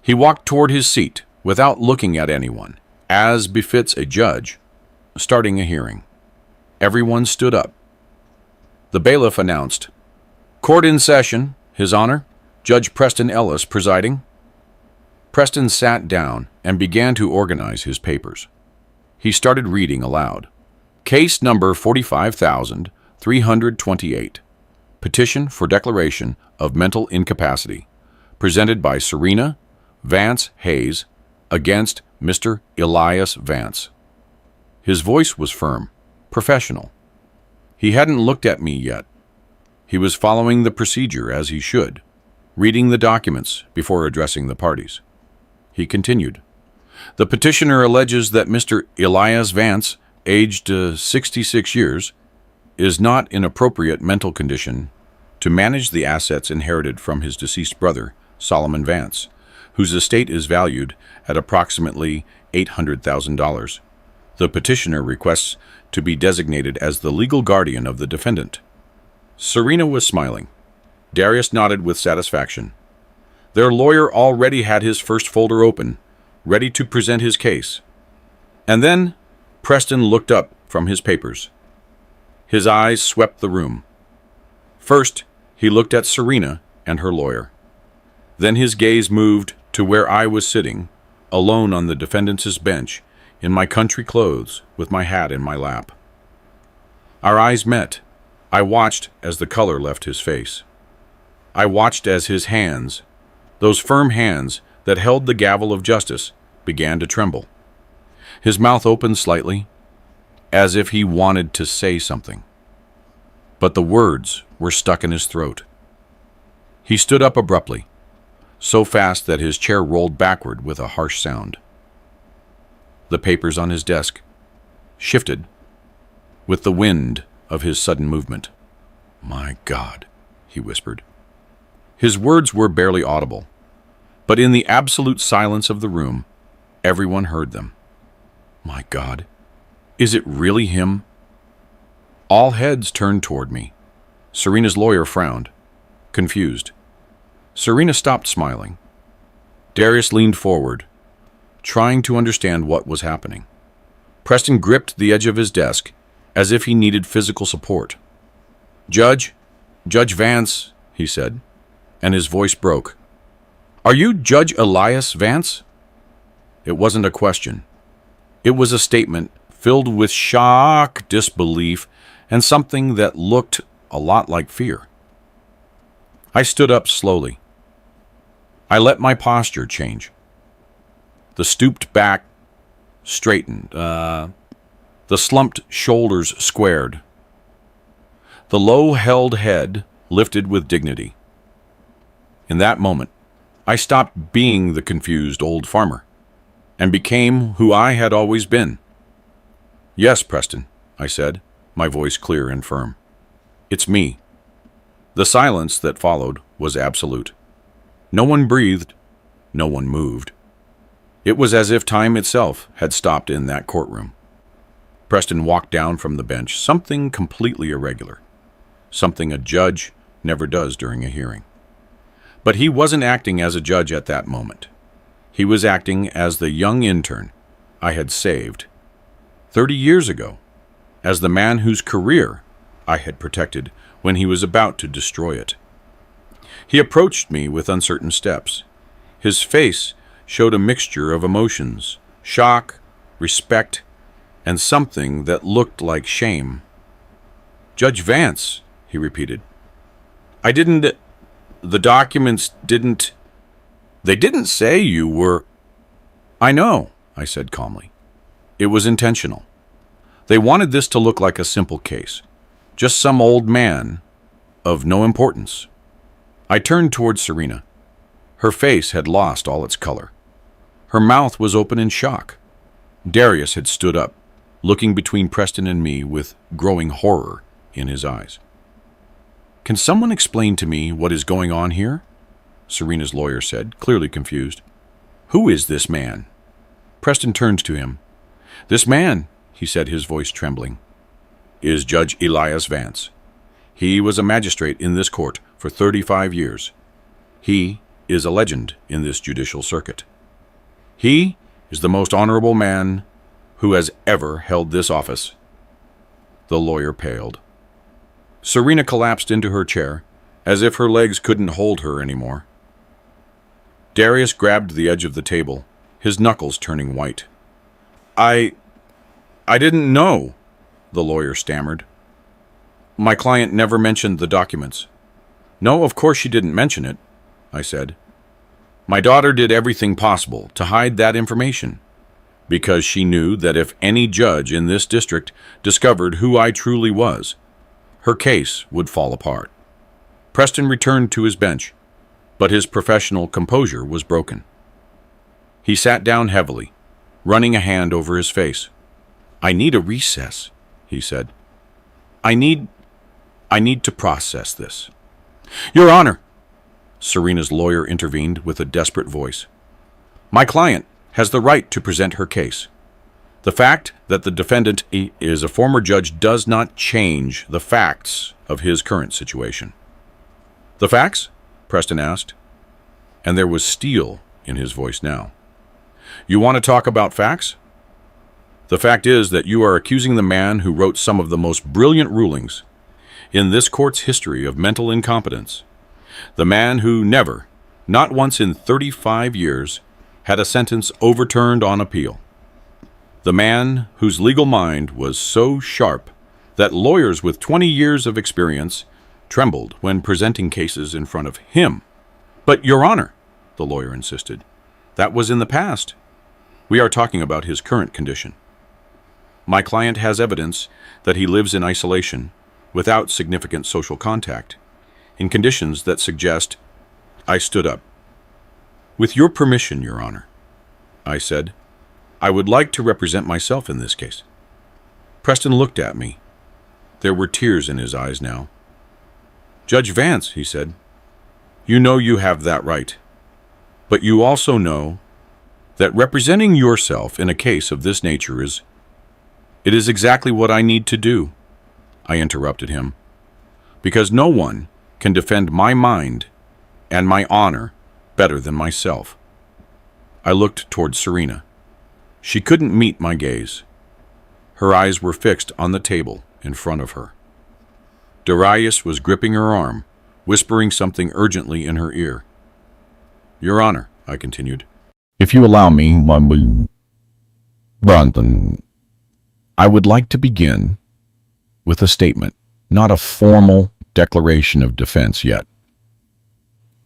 He walked toward his seat without looking at anyone, as befits a judge starting a hearing. Everyone stood up. The bailiff announced, "Court in session, His Honor, Judge Preston Ellis presiding." Preston sat down and began to organize his papers. He started reading aloud. Case number 45,328. Petition for declaration of mental incapacity, presented by Serena Vance Hayes against Mr. Elias Vance. His voice was firm, professional. He hadn't looked at me yet. He was following the procedure as he should, reading the documents before addressing the parties. He continued, "The petitioner alleges that Mr. Elias Vance, aged 66 years, is not in appropriate mental condition to manage the assets inherited from his deceased brother, Solomon Vance, whose estate is valued at approximately $800,000. The petitioner requests to be designated as the legal guardian of the defendant." Serena was smiling. Darius nodded with satisfaction. Their lawyer already had his first folder open, ready to present his case. And then Preston looked up from his papers. His eyes swept the room. First, he looked at Serena and her lawyer. Then his gaze moved to where I was sitting, alone on the defendant's bench, in my country clothes, with my hat in my lap. Our eyes met. I watched as the color left his face. I watched as his hands, those firm hands that held the gavel of justice, began to tremble. His mouth opened slightly, as if he wanted to say something. But the words were stuck in his throat. He stood up abruptly, so fast that his chair rolled backward with a harsh sound. The papers on his desk shifted with the wind of his sudden movement. "My God," he whispered. His words were barely audible, but in the absolute silence of the room, everyone heard them. My God, is it really him? All heads turned toward me. Serena's lawyer frowned, confused. Serena stopped smiling. Darius leaned forward, trying to understand what was happening. Preston gripped the edge of his desk as if he needed physical support. Judge Vance," he said, and his voice broke. "Are you Judge Elias Vance?" It wasn't a question. It was a statement filled with shock, disbelief, and something that looked a lot like fear. I stood up slowly. I let my posture change. The stooped back straightened. The slumped shoulders squared. The low-held head lifted with dignity. In that moment, I stopped being the confused old farmer and became who I had always been. "Yes, Preston," I said, my voice clear and firm. "It's me." The silence that followed was absolute. No one breathed. No one moved. It was as if time itself had stopped in that courtroom. Preston walked down from the bench, something completely irregular, something a judge never does during a hearing. But he wasn't acting as a judge at that moment. He was acting as the young intern I had saved 30 years ago, as the man whose career I had protected when he was about to destroy it. He approached me with uncertain steps. His face showed a mixture of emotions, shock, respect, and something that looked like shame. "Judge Vance," he repeated. The documents didn't... They didn't say you were..." "I know," I said calmly. "It was intentional. They wanted this to look like a simple case. Just some old man of no importance. I turned towards Serena. Her face had lost all its color. Her mouth was open in shock. Darius had stood up, looking between Preston and me with growing horror in his eyes. "Can someone explain to me what is going on here?" Serena's lawyer said, clearly confused. "Who is this man?" Preston turned to him. "This man," he said, his voice trembling, "is Judge Elias Vance. He was a magistrate in this court for 35 years. He is a legend in this judicial circuit. He is the most honorable man who has ever held this office." The lawyer paled. Serena collapsed into her chair, as if her legs couldn't hold her anymore. Darius grabbed the edge of the table, his knuckles turning white. I didn't know," the lawyer stammered. "My client never mentioned the documents." "No, of course she didn't mention it," I said. "My daughter did everything possible to hide that information, because she knew that if any judge in this district discovered who I truly was, her case would fall apart." Preston returned to his bench, but his professional composure was broken. He sat down heavily, running a hand over his face. "I need a recess," he said. I need to process this." "Your Honor," Serena's lawyer intervened with a desperate voice, "my client has the right to present her case. The fact that the defendant is a former judge does not change the facts of his current situation." "The facts?" Preston asked, and there was steel in his voice now. "You want to talk about facts? The fact is that you are accusing the man who wrote some of the most brilliant rulings in this court's history of mental incompetence. The man who never, not once in 35 years, had a sentence overturned on appeal. The man whose legal mind was so sharp that lawyers with 20 years of experience trembled when presenting cases in front of him." "But, Your Honor," the lawyer insisted, "that was in the past. We are talking about his current condition. My client has evidence that he lives in isolation, without significant social contact, in conditions that suggest—" I stood up. "With your permission, Your Honor," I said, "I would like to represent myself in this case." Preston looked at me. There were tears in his eyes now. "Judge Vance," he said, "you know you have that right. But you also know that representing yourself in a case of this nature is exactly what I need to do." I interrupted him. "Because no one can defend my mind and my honor better than myself." I looked toward Serena. She couldn't meet my gaze. Her eyes were fixed on the table in front of her. Darius was gripping her arm, whispering something urgently in her ear. "Your Honor," I continued, "if you allow me, Brandon, I would like to begin with a statement, not a formal declaration of defense yet.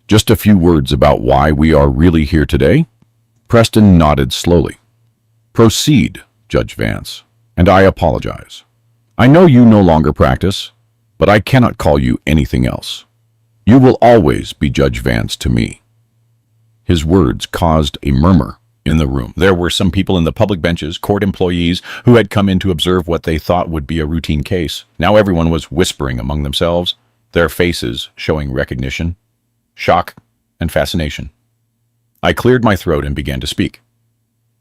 Just a few words about why we are really here today." Preston nodded slowly. "Proceed, Judge Vance, and I apologize. I know you no longer practice, but I cannot call you anything else. You will always be Judge Vance to me." His words caused a murmur in the room. There were some people in the public benches, court employees, who had come in to observe what they thought would be a routine case. Now everyone was whispering among themselves, their faces showing recognition, shock, and fascination. I cleared my throat and began to speak.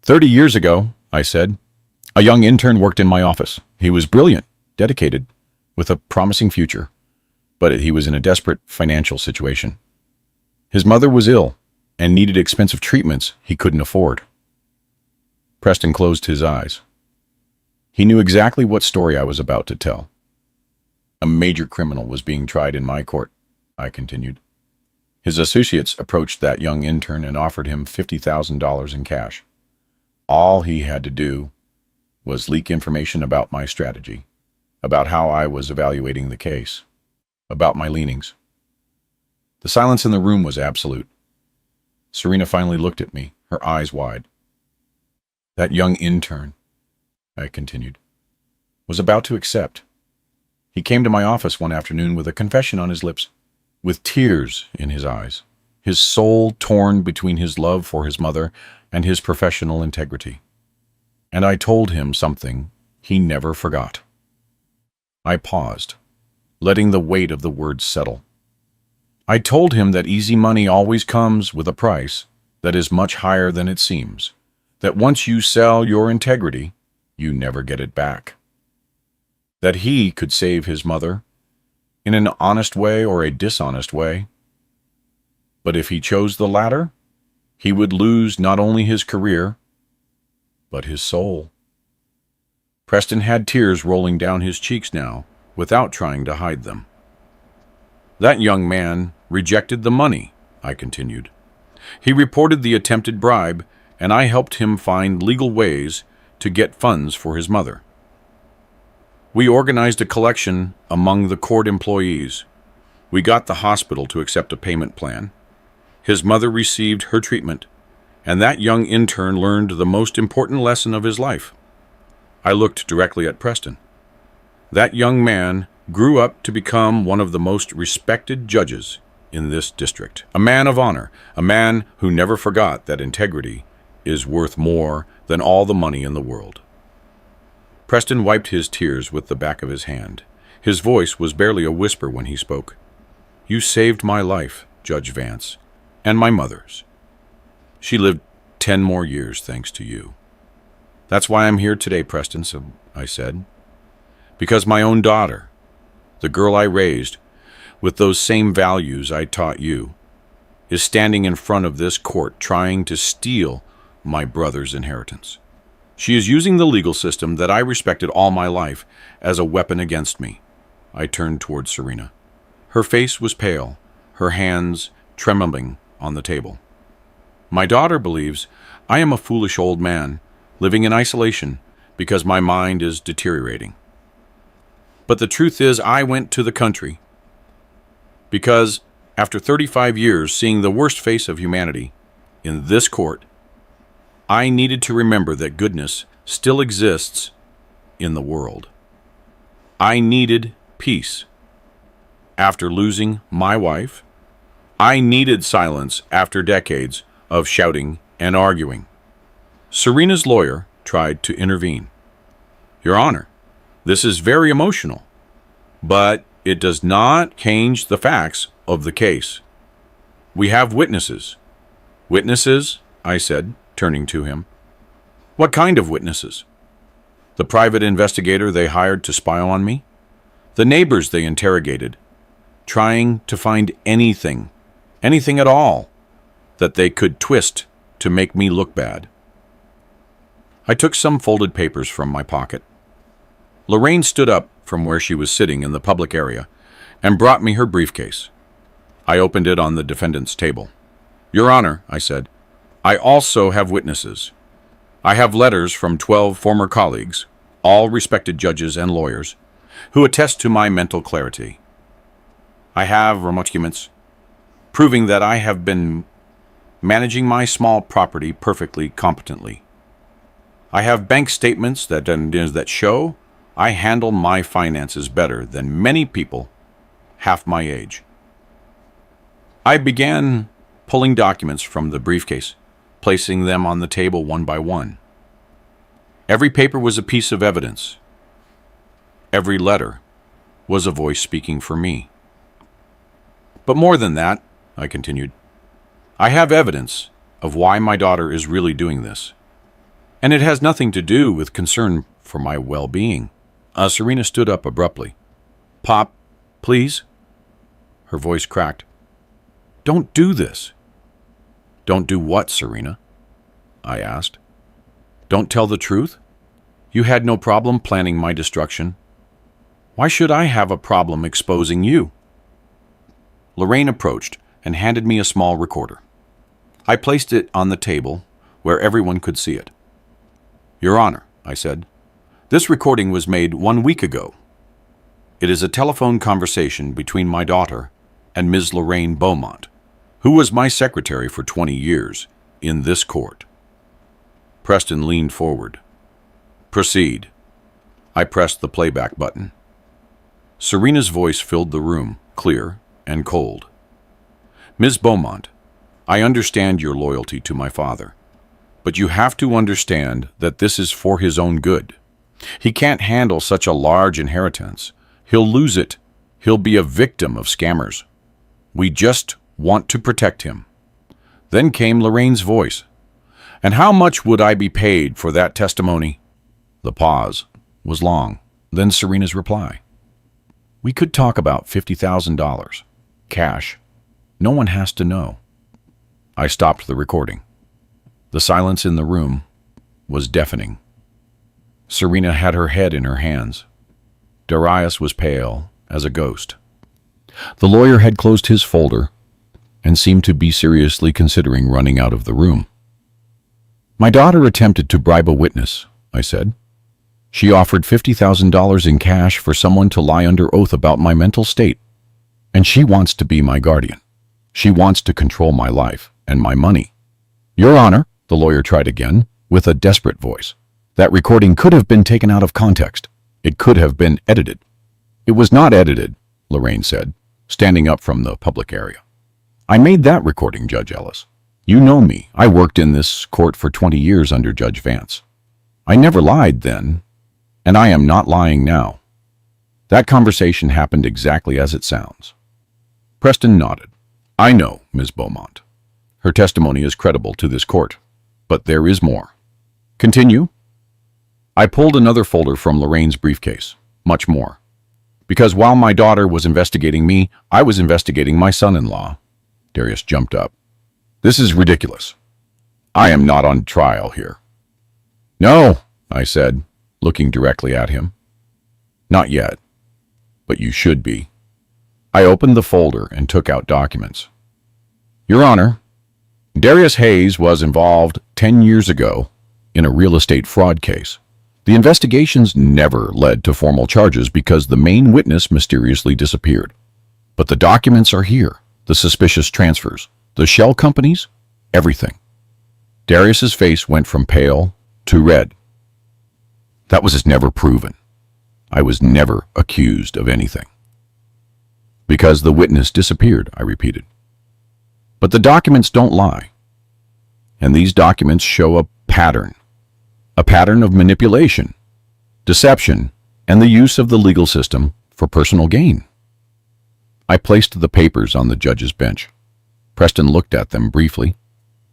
30 years ago, I said, a young intern worked in my office. He was brilliant, dedicated, with a promising future, but he was in a desperate financial situation. His mother was ill and needed expensive treatments he couldn't afford. Preston closed his eyes. He knew exactly what story I was about to tell. A major criminal was being tried in my court, I continued. His associates approached that young intern and offered him $50,000 in cash. All he had to do was leak information about my strategy, about how I was evaluating the case, about my leanings. The silence in the room was absolute. Serena finally looked at me, her eyes wide. That young intern, I continued, was about to accept. He came to my office one afternoon with a confession on his lips, with tears in his eyes, his soul torn between his love for his mother and his professional integrity. And I told him something he never forgot. I paused, letting the weight of the words settle. I told him that easy money always comes with a price that is much higher than it seems, that once you sell your integrity, you never get it back. That he could save his mother in an honest way or a dishonest way. But if he chose the latter, he would lose not only his career, but his soul. Preston had tears rolling down his cheeks now, without trying to hide them. That young man rejected the money, I continued. He reported the attempted bribe, and I helped him find legal ways to get funds for his mother. We organized a collection among the court employees. We got the hospital to accept a payment plan. His mother received her treatment, and that young intern learned the most important lesson of his life. I looked directly at Preston. That young man grew up to become one of the most respected judges in this district. A man of honor, a man who never forgot that integrity is worth more than all the money in the world. Preston wiped his tears with the back of his hand. His voice was barely a whisper when he spoke. You saved my life, Judge Vance, and my mother's. She lived 10 more years thanks to you. That's why I'm here today, Preston, so I said. Because my own daughter, the girl I raised, with those same values I taught you, is standing in front of this court trying to steal my brother's inheritance. She is using the legal system that I respected all my life as a weapon against me. I turned toward Serena. Her face was pale, her hands trembling on the table. My daughter believes I am a foolish old man, living in isolation because my mind is deteriorating. But the truth is, I went to the country because, after 35 years seeing the worst face of humanity in this court, I needed to remember that goodness still exists in the world. I needed peace. After losing my wife, I needed silence after decades of shouting and arguing. Serena's lawyer tried to intervene. Your Honor, this is very emotional, but it does not change the facts of the case. We have witnesses. Witnesses, I said, turning to him. What kind of witnesses? The private investigator they hired to spy on me? The neighbors they interrogated, trying to find anything at all, that they could twist to make me look bad. I took some folded papers from my pocket. Lorraine stood up from where she was sitting in the public area and brought me her briefcase. I opened it on the defendant's table. Your Honor, I said, I also have witnesses. I have letters from 12 former colleagues, all respected judges and lawyers, who attest to my mental clarity. I have documents proving that I have been managing my small property perfectly competently. I have bank statements that show I handle my finances better than many people half my age. I began pulling documents from the briefcase, placing them on the table one by one. Every paper was a piece of evidence. Every letter was a voice speaking for me. But more than that, I continued, I have evidence of why my daughter is really doing this. And it has nothing to do with concern for my well-being. Serena stood up abruptly. Pop, please? Her voice cracked. Don't do this. Don't do what, Serena? I asked. Don't tell the truth? You had no problem planning my destruction. Why should I have a problem exposing you? Lorraine approached and handed me a small recorder. I placed it on the table where everyone could see it. Your Honor, I said, this recording was made 1 week ago. It is a telephone conversation between my daughter and Ms. Lorraine Beaumont, who was my secretary for 20 years in this court. Preston leaned forward. Proceed. I pressed the playback button. Serena's voice filled the room, clear and cold. Ms. Beaumont, I understand your loyalty to my father, but you have to understand that this is for his own good. He can't handle such a large inheritance. He'll lose it. He'll be a victim of scammers. We just want to protect him. Then came Lorraine's voice. And how much would I be paid for that testimony? The pause was long. Then Serena's reply. We could talk about $50,000. Cash. No one has to know. I stopped the recording. The silence in the room was deafening. Serena had her head in her hands. Darius was pale as a ghost. The lawyer had closed his folder and seemed to be seriously considering running out of the room. My daughter attempted to bribe a witness, I said. She offered $50,000 in cash for someone to lie under oath about my mental state. And she wants to be my guardian. She wants to control my life and my money. Your Honor, the lawyer tried again, with a desperate voice. That recording could have been taken out of context. It could have been edited. It was not edited, Lorraine said, standing up from the public area. I made that recording, Judge Ellis. You know me. I worked in this court for 20 years under Judge Vance. I never lied then, and I am not lying now. That conversation happened exactly as it sounds. Preston nodded. I know, Ms. Beaumont. Her testimony is credible to this court, but there is more. Continue. I pulled another folder from Lorraine's briefcase. Much more. Because while my daughter was investigating me, I was investigating my son-in-law. Darius jumped up. This is ridiculous. I am not on trial here. No, I said, looking directly at him. Not yet, but you should be. I opened the folder and took out documents. Your Honor, Darius Hayes was involved 10 years ago in a real estate fraud case. The investigations never led to formal charges because the main witness mysteriously disappeared. But the documents are here, the suspicious transfers, the shell companies, everything. Darius's face went from pale to red. That was never proven. I was never accused of anything. Because the witness disappeared, I repeated. But the documents don't lie. And these documents show a pattern of manipulation, deception, and the use of the legal system for personal gain. I placed the papers on the judge's bench. Preston looked at them briefly,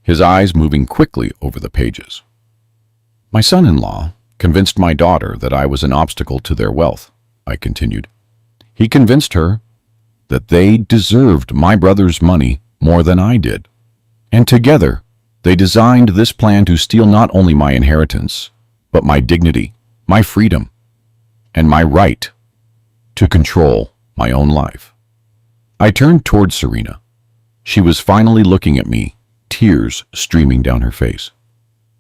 his eyes moving quickly over the pages. My son-in-law convinced my daughter that I was an obstacle to their wealth, I continued. He convinced her that they deserved my brother's money more than I did. And together, they designed this plan to steal not only my inheritance, but my dignity, my freedom, and my right to control my own life. I turned toward Serena. She was finally looking at me, tears streaming down her face.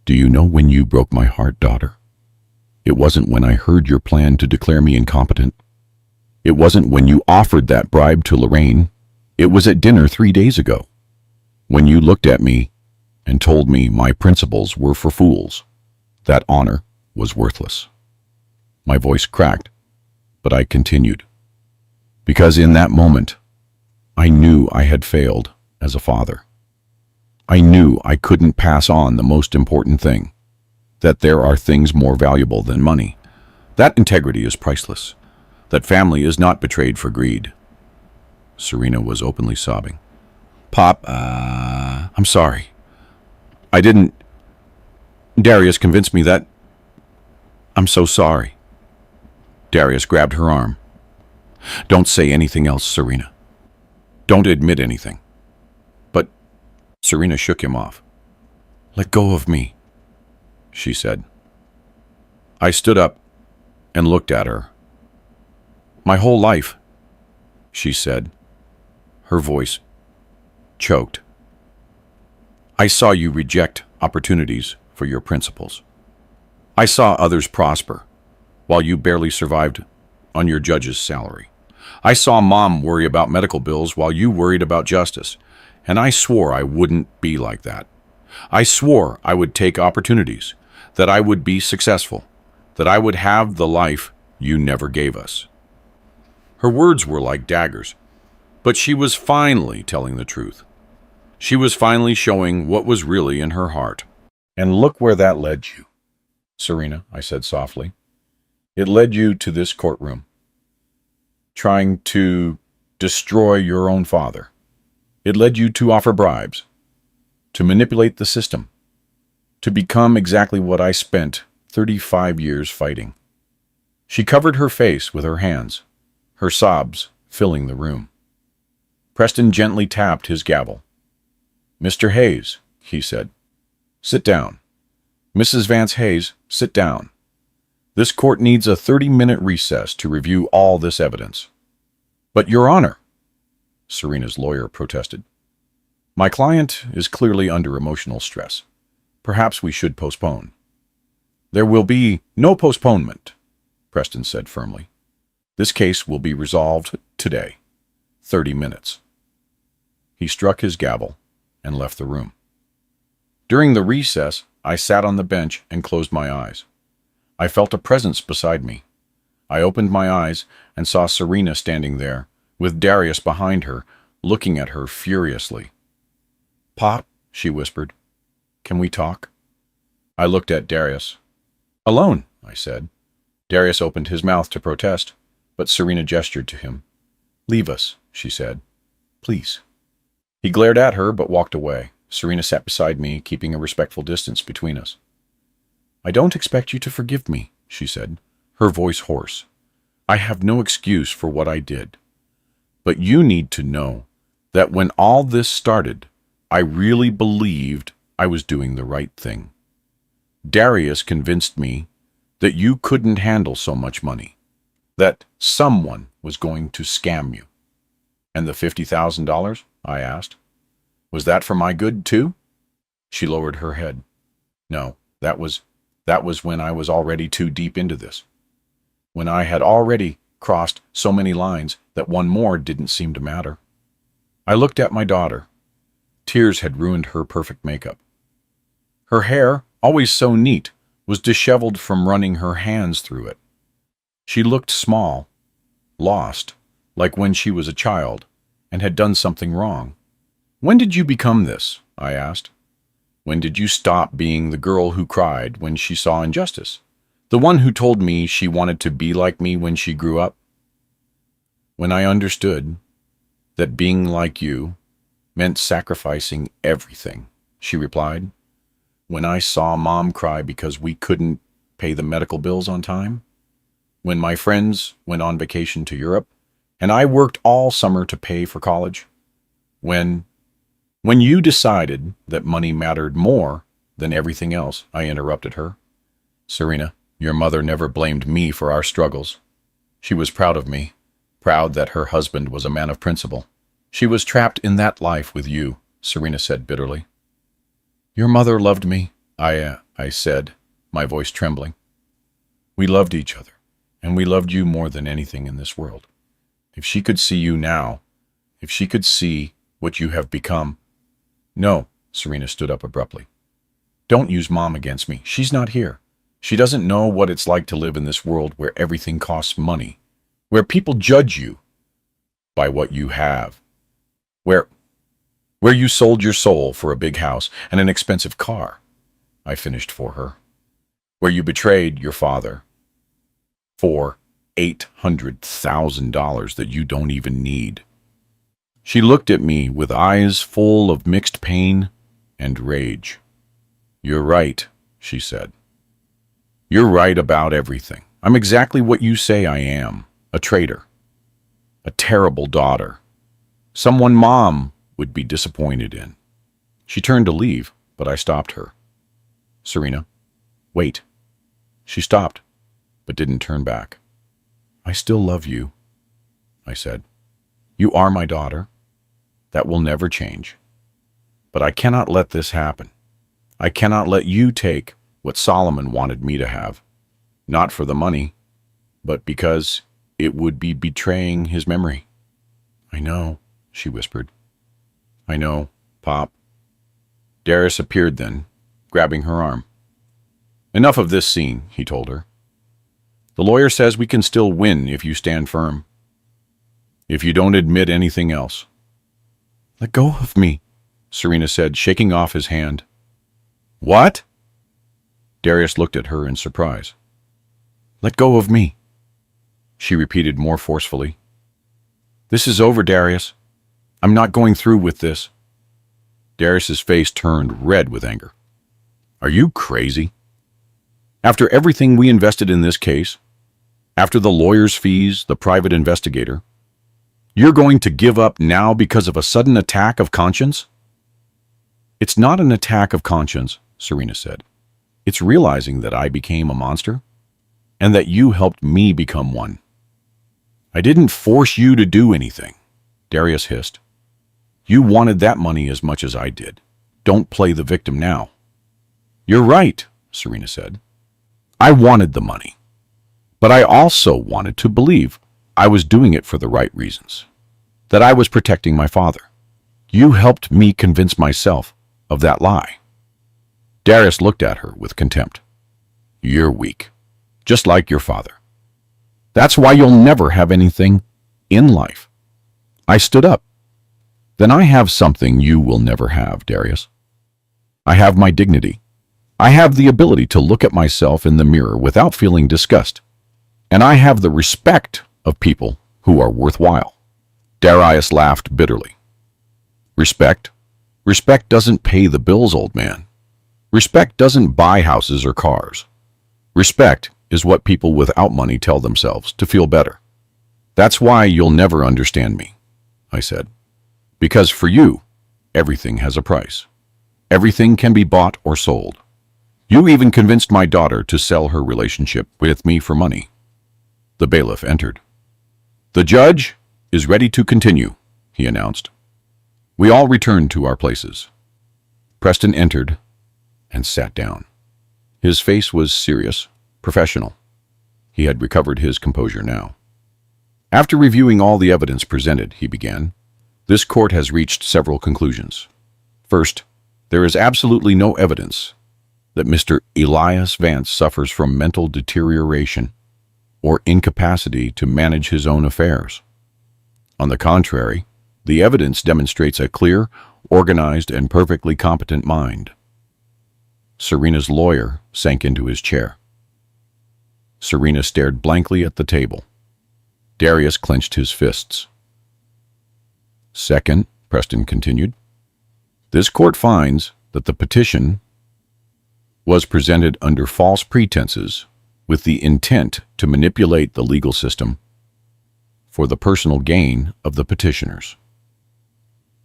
Do you know when you broke my heart, daughter? It wasn't when I heard your plan to declare me incompetent. It wasn't when you offered that bribe to Lorraine. It was at dinner 3 days ago, when you looked at me and told me my principles were for fools. That honor was worthless. My voice cracked, but I continued. Because in that moment, I knew I had failed as a father. I knew I couldn't pass on the most important thing, that there are things more valuable than money. That integrity is priceless. That family is not betrayed for greed. Serena was openly sobbing. Pop, I'm sorry. I didn't... Darius convinced me that... I'm so sorry. Darius grabbed her arm. Don't say anything else, Serena. Don't admit anything. But Serena shook him off. Let go of me, she said. I stood up and looked at her. My whole life, she said. Her voice choked. I saw you reject opportunities for your principles. I saw others prosper while you barely survived on your judge's salary. I saw Mom worry about medical bills while you worried about justice, and I swore I wouldn't be like that. I swore I would take opportunities, that I would be successful, that I would have the life you never gave us. Her words were like daggers, but she was finally telling the truth. She was finally showing what was really in her heart. And look where that led you, Serena, I said softly. It led you to this courtroom, trying to destroy your own father. It led you to offer bribes, to manipulate the system, to become exactly what I spent 35 years fighting. She covered her face with her hands, her sobs filling the room. Preston gently tapped his gavel. "Mr. Hayes," he said, "sit down. Mrs. Vance Hayes, sit down. This court needs a 30-minute recess to review all this evidence." "But, Your Honor," Serena's lawyer protested, "my client is clearly under emotional stress. Perhaps we should postpone." "There will be no postponement," Preston said firmly. "This case will be resolved today. 30 minutes. He struck his gavel and left the room. During the recess, I sat on the bench and closed my eyes. I felt a presence beside me. I opened my eyes and saw Serena standing there, with Darius behind her, looking at her furiously. "Pop," she whispered, "can we talk?" I looked at Darius. "Alone," I said. Darius opened his mouth to protest, but Serena gestured to him. "Leave us," she said. "Please." He glared at her but walked away. Serena sat beside me, keeping a respectful distance between us. "I don't expect you to forgive me," she said, her voice hoarse. "I have no excuse for what I did. But you need to know that when all this started, I really believed I was doing the right thing. Darius convinced me that you couldn't handle so much money, that someone was going to scam you." "And the $50,000? I asked. "Was that for my good, too?" She lowered her head. "No, that was when I was already too deep into this. When I had already crossed so many lines that one more didn't seem to matter." I looked at my daughter. Tears had ruined her perfect makeup. Her hair, always so neat, was disheveled from running her hands through it. She looked small, lost, like when she was a child and had done something wrong. "When did you become this?" I asked. "When did you stop being the girl who cried when she saw injustice? The one who told me she wanted to be like me when she grew up?" "When I understood that being like you meant sacrificing everything," she replied. "When I saw Mom cry because we couldn't pay the medical bills on time. When my friends went on vacation to Europe, and I worked all summer to pay for college. When you decided that money mattered more than everything else," I interrupted her. "Serena, your mother never blamed me for our struggles. She was proud of me, proud that her husband was a man of principle. She was trapped in that life with you," Serena said bitterly. "Your mother loved me," I said, my voice trembling. "We loved each other, and we loved you more than anything in this world. If she could see you now, if she could see what you have become—" "No," Serena stood up abruptly. "Don't use Mom against me. She's not here. She doesn't know what it's like to live in this world where everything costs money, where people judge you by what you have, where you sold your soul for a big house and an expensive car," I finished for her, "where you betrayed your father for $800,000 that you don't even need." She looked at me with eyes full of mixed pain and rage. "You're right," she said. "You're right about everything. I'm exactly what you say I am, a traitor, a terrible daughter, someone Mom would be disappointed in." She turned to leave, but I stopped her. "Serena, wait." She stopped, but didn't turn back. "I still love you," I said. "You are my daughter. That will never change. But I cannot let this happen. I cannot let you take what Solomon wanted me to have, not for the money, but because it would be betraying his memory." "I know," she whispered. "I know, Pop." Darius appeared then, grabbing her arm. "Enough of this scene," he told her. "The lawyer says we can still win if you stand firm." if you don't admit anything else." "Let go of me," Serena said, shaking off his hand. "What?" Darius looked at her in surprise. "Let go of me," she repeated more forcefully. "This is over, Darius. I'm not going through with this." Darius's face turned red with anger. "Are you crazy? After everything we invested in this case, after the lawyer's fees, the private investigator, you're going to give up now because of a sudden attack of conscience?" "It's not an attack of conscience," Serena said. "It's realizing that I became a monster and that you helped me become one." "I didn't force you to do anything," Darius hissed. "You wanted that money as much as I did. Don't play the victim now." "You're right," Serena said. "I wanted the money, but I also wanted to believe I was doing it for the right reasons, that I was protecting my father. You helped me convince myself of that lie." Darius looked at her with contempt. "You're weak, just like your father. That's why you'll never have anything in life." I stood up. "Then I have something you will never have, Darius. I have my dignity. I have the ability to look at myself in the mirror without feeling disgust. And I have the respect of people who are worthwhile." Darius laughed bitterly. "Respect? Respect doesn't pay the bills, old man. Respect doesn't buy houses or cars. Respect is what people without money tell themselves to feel better. That's why you'll never understand me," I said. "Because for you, everything has a price. Everything can be bought or sold. You even convinced my daughter to sell her relationship with me for money." The bailiff entered. "The judge is ready to continue," he announced. We all returned to our places. Preston entered and sat down. His face was serious, professional. He had recovered his composure now. After reviewing all the evidence presented, he began, "This court has reached several conclusions. First, there is absolutely no evidence that Mr. Elias Vance suffers from mental deterioration or incapacity to manage his own affairs. On the contrary, the evidence demonstrates a clear, organized, and perfectly competent mind." Serena's lawyer sank into his chair. Serena stared blankly at the table. Darius clenched his fists. "Second," Preston continued, "this court finds that the petition was presented under false pretenses with the intent to manipulate the legal system for the personal gain of the petitioners.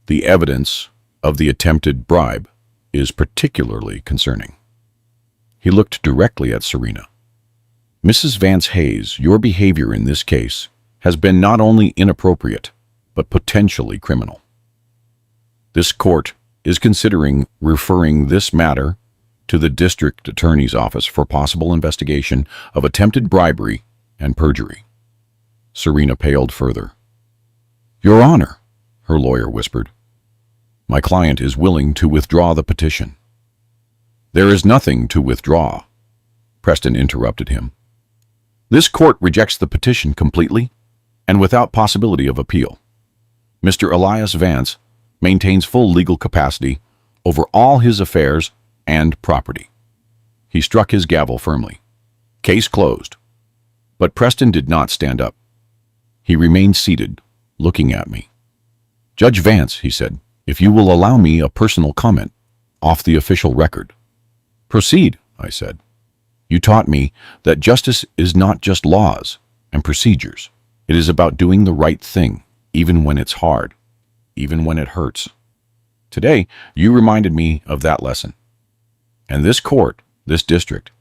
The evidence of the attempted bribe is particularly concerning." He looked directly at Serena. "Mrs. Vance Hayes, your behavior in this case has been not only inappropriate, but potentially criminal. This court is considering referring this matter to the district attorney's office for possible investigation of attempted bribery and perjury." Serena paled further. "Your Honor," her lawyer whispered, "my client is willing to withdraw the petition." "There is nothing to withdraw," Preston interrupted him. "This court rejects the petition completely and without possibility of appeal. Mr. Elias Vance maintains full legal capacity over all his affairs and property." He struck his gavel firmly. "Case closed." But Preston did not stand up. He remained seated, looking at me. "Judge Vance," he said, "if you will allow me a personal comment off the official record." "Proceed," I said. "You taught me that justice is not just laws and procedures. It is about doing the right thing, even when it's hard, even when it hurts. Today, you reminded me of that lesson. And this court, this district,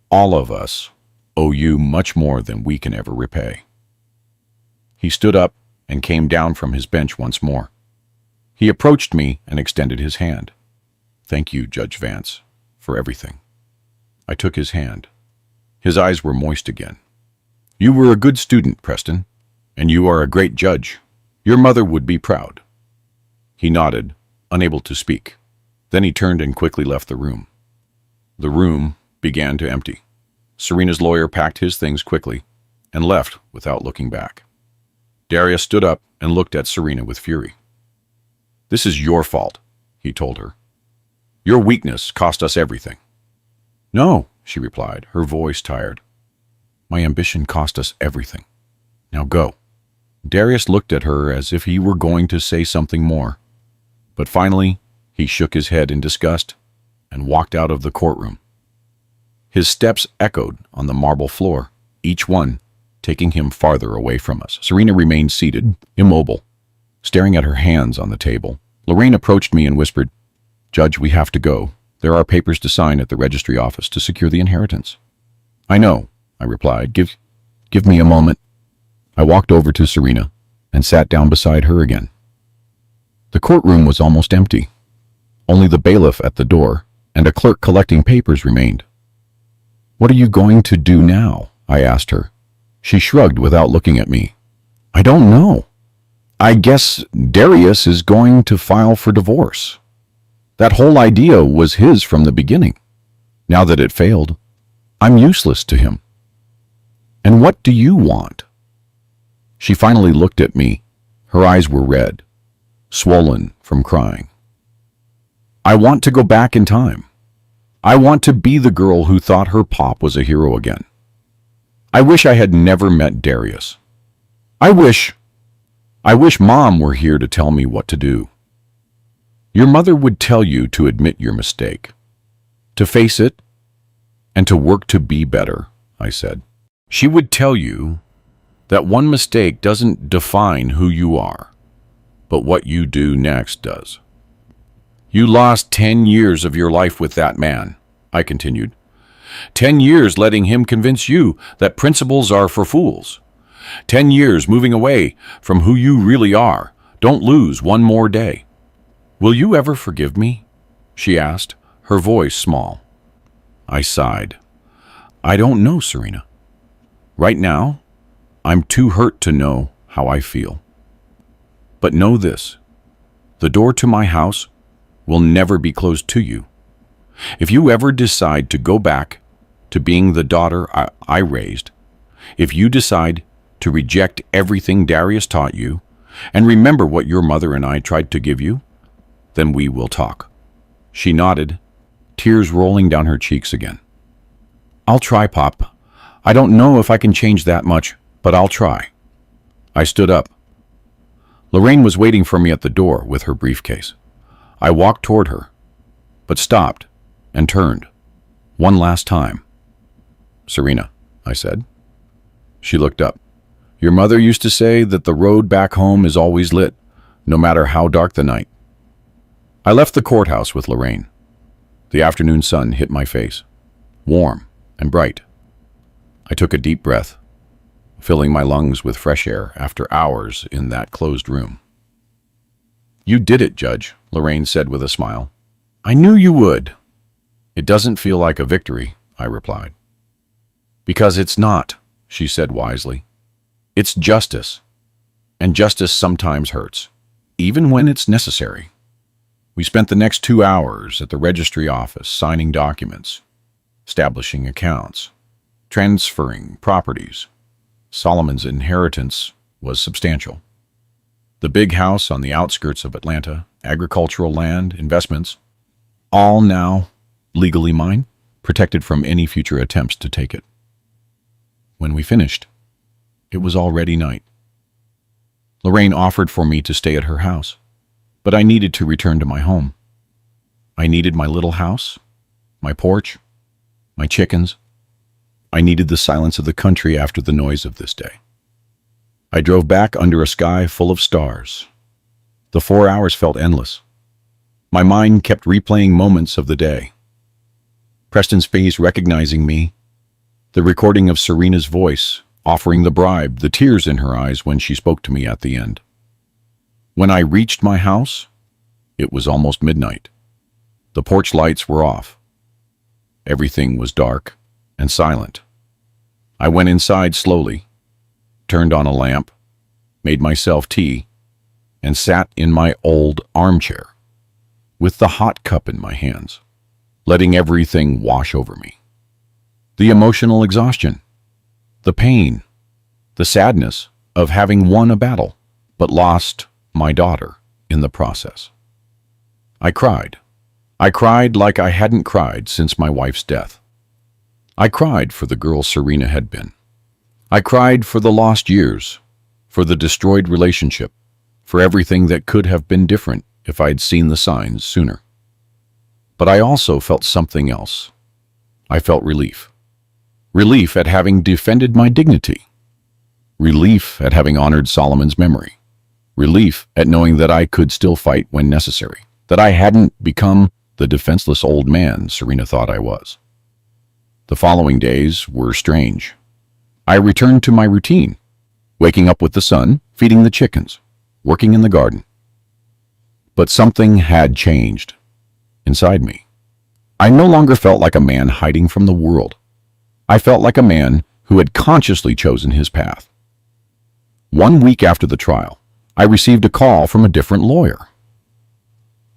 all of us owe you much more than we can ever repay." He stood up and came down from his bench once more. He approached me and extended his hand. "Thank you, Judge Vance, for everything." I took his hand. His eyes were moist again. "You were a good student, Preston, and you are a great judge. Your mother would be proud." He nodded, unable to speak. Then he turned and quickly left the room. The room began to empty. Serena's lawyer packed his things quickly and left without looking back. Darius stood up and looked at Serena with fury. "This is your fault," he told her. "Your weakness cost us everything." "No," she replied, her voice tired. "My ambition cost us everything. Now go." Darius looked at her as if he were going to say something more, but finally he shook his head in disgust and walked out of the courtroom. His steps echoed on the marble floor, each one taking him farther away from us. Serena remained seated, immobile, staring at her hands on the table. Lorraine approached me and whispered, "Judge, we have to go. There are papers to sign at the registry office to secure the inheritance." "I know," I replied. Give me a moment." I walked over to Serena and sat down beside her again. The courtroom was almost empty. Only the bailiff at the door and a clerk collecting papers remained. "What are you going to do now?" I asked her. She shrugged without looking at me. "I don't know. I guess Darius is going to file for divorce. That whole idea was his from the beginning. Now that it failed, I'm useless to him. And what do you want?" She finally looked at me. Her eyes were red, swollen from crying. "I want to go back in time. I want to be the girl who thought her pop was a hero again. I wish I had never met Darius. I wish Mom were here to tell me what to do." "Your mother would tell you to admit your mistake, to face it, and to work to be better," I said. "She would tell you that one mistake doesn't define who you are, but what you do next does." "You lost 10 years of your life with that man," I continued. 10 years letting him convince you that principles are for fools. 10 years moving away from who you really are. Don't lose one more day." "Will you ever forgive me?" she asked, her voice small. I sighed. "I don't know, Serena. Right now, I'm too hurt to know how I feel. But know this, the door to my house will never be closed to you. If you ever decide to go back to being the daughter I raised, if you decide to reject everything Darius taught you, and remember what your mother and I tried to give you, then we will talk." She nodded, tears rolling down her cheeks again. "I'll try, Pop. I don't know if I can change that much, but I'll try." I stood up. Lorraine was waiting for me at the door with her briefcase. I walked toward her, but stopped and turned, one last time. "Serena," I said. She looked up. "Your mother used to say that the road back home is always lit, no matter how dark the night." I left the courthouse with Lorraine. The afternoon sun hit my face, warm and bright. I took a deep breath, filling my lungs with fresh air after hours in that closed room. "You did it, Judge," Lorraine said with a smile. "I knew you would." "It doesn't feel like a victory," I replied. "Because it's not," she said wisely. "It's justice, and justice sometimes hurts, even when it's necessary." We spent the next 2 hours at the registry office signing documents, establishing accounts, transferring properties. Solomon's inheritance was substantial. The big house on the outskirts of Atlanta, agricultural land, investments, all now legally mine, protected from any future attempts to take it. When we finished, it was already night. Lorraine offered for me to stay at her house, but I needed to return to my home. I needed my little house, my porch, my chickens. I needed the silence of the country after the noise of this day. I drove back under a sky full of stars. The 4 hours felt endless. My mind kept replaying moments of the day. Preston's face recognizing me, the recording of Serena's voice, offering the bribe, the tears in her eyes when she spoke to me at the end. When I reached my house, it was almost midnight. The porch lights were off. Everything was dark and silent. I went inside slowly, turned on a lamp, made myself tea, and sat in my old armchair, with the hot cup in my hands, letting everything wash over me. The emotional exhaustion, the pain, the sadness, of having won a battle, but lost my daughter in the process. I cried. I cried like I hadn't cried since my wife's death. I cried for the girl Serena had been. I cried for the lost years, for the destroyed relationship, for everything that could have been different if I'd seen the signs sooner. But I also felt something else. I felt relief. Relief at having defended my dignity. Relief at having honored Solomon's memory. Relief at knowing that I could still fight when necessary, that I hadn't become the defenseless old man Serena thought I was. The following days were strange. I returned to my routine, waking up with the sun, feeding the chickens, working in the garden. But something had changed inside me. I no longer felt like a man hiding from the world. I felt like a man who had consciously chosen his path. 1 week after the trial, I received a call from a different lawyer.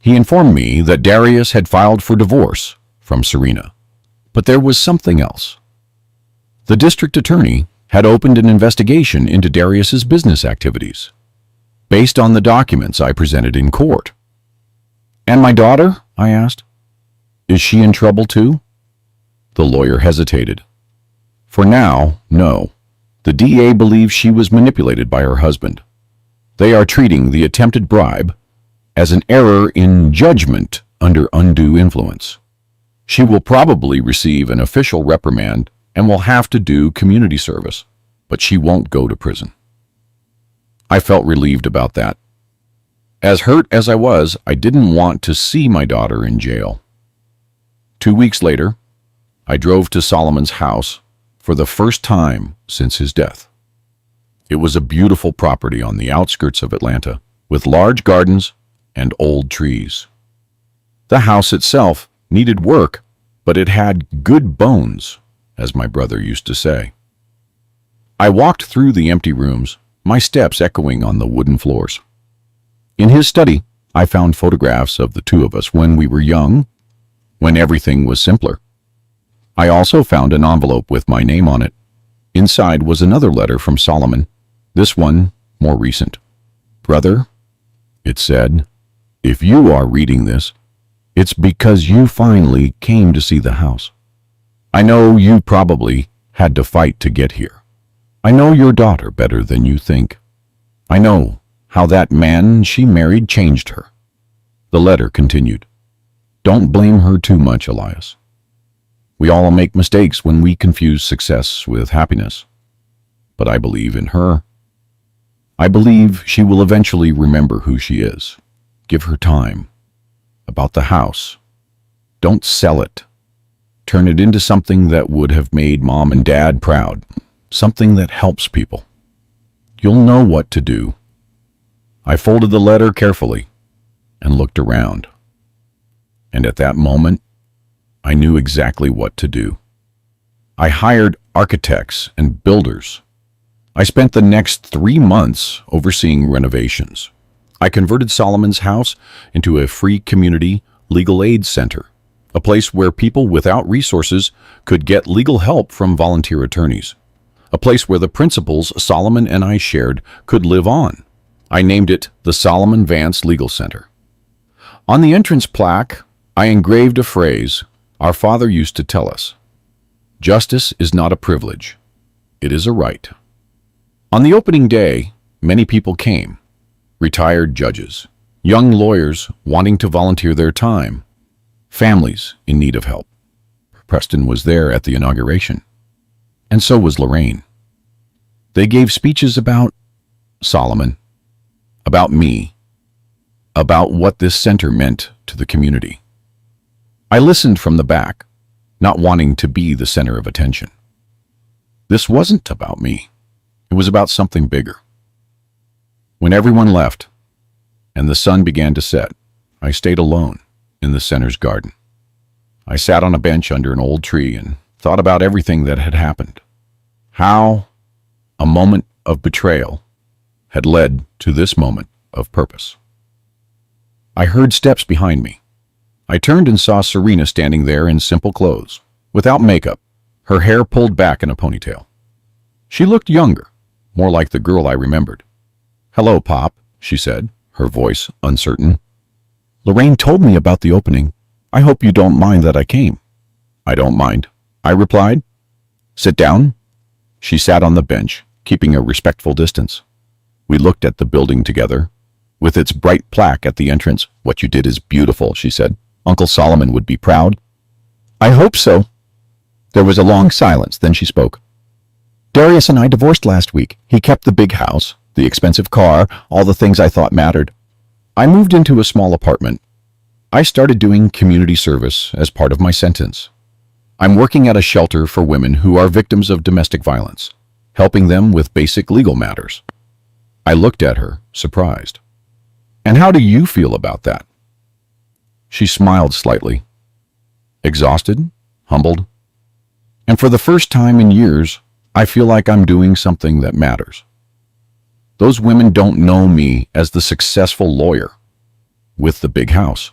He informed me that Darius had filed for divorce from Serena, but there was something else. The district attorney had opened an investigation into Darius's business activities, based on the documents I presented in court. "And my daughter?" I asked. "Is she in trouble too?" The lawyer hesitated. "For now, no. The DA believes she was manipulated by her husband. They are treating the attempted bribe as an error in judgment under undue influence. She will probably receive an official reprimand and will have to do community service, but she won't go to prison." I felt relieved about that. As hurt as I was, I didn't want to see my daughter in jail. 2 weeks later, I drove to Solomon's house for the first time since his death. It was a beautiful property on the outskirts of Atlanta, with large gardens and old trees. The house itself needed work, but it had good bones, as my brother used to say. I walked through the empty rooms, my steps echoing on the wooden floors. In his study, I found photographs of the two of us when we were young, when everything was simpler. I also found an envelope with my name on it. Inside was another letter from Solomon, this one more recent. "Brother," it said, "if you are reading this, it's because you finally came to see the house. I know you probably had to fight to get here. I know your daughter better than you think. I know how that man she married changed her." The letter continued. "Don't blame her too much, Elias. We all make mistakes when we confuse success with happiness. But I believe in her. I believe she will eventually remember who she is. Give her time. About the house. Don't sell it. Turn it into something that would have made Mom and Dad proud. Something that helps people. You'll know what to do." I folded the letter carefully and looked around. And at that moment, I knew exactly what to do. I hired architects and builders. I spent the next 3 months overseeing renovations. I converted Solomon's house into a free community legal aid center, a place where people without resources could get legal help from volunteer attorneys, a place where the principles Solomon and I shared could live on. I named it the Solomon Vance Legal Center. On the entrance plaque, I engraved a phrase our father used to tell us: "Justice is not a privilege, it is a right." On the opening day, many people came. Retired judges, young lawyers wanting to volunteer their time, families in need of help. Preston was there at the inauguration, and so was Lorraine. They gave speeches about Solomon, about me, about what this center meant to the community. I listened from the back, not wanting to be the center of attention. This wasn't about me. It was about something bigger. When everyone left and the sun began to set, I stayed alone in the center's garden. I sat on a bench under an old tree and thought about everything that had happened. How a moment of betrayal had led to this moment of purpose. I heard steps behind me. I turned and saw Serena standing there in simple clothes, without makeup, her hair pulled back in a ponytail. She looked younger, more like the girl I remembered. "Hello, Pop," she said, her voice uncertain. "Lorraine told me about the opening. I hope you don't mind that I came." "I don't mind," I replied. "Sit down." She sat on the bench, keeping a respectful distance. We looked at the building together. With its bright plaque at the entrance, "What you did is beautiful," she said. "Uncle Solomon would be proud." "I hope so." There was a long silence, then she spoke. "Darius and I divorced last week. He kept the big house, the expensive car, all the things I thought mattered. I moved into a small apartment. I started doing community service as part of my sentence. I'm working at a shelter for women who are victims of domestic violence, helping them with basic legal matters." I looked at her, surprised. "And how do you feel about that?" She smiled slightly. "Exhausted, humbled, and for the first time in years, I feel like I'm doing something that matters. Those women don't know me as the successful lawyer with the big house.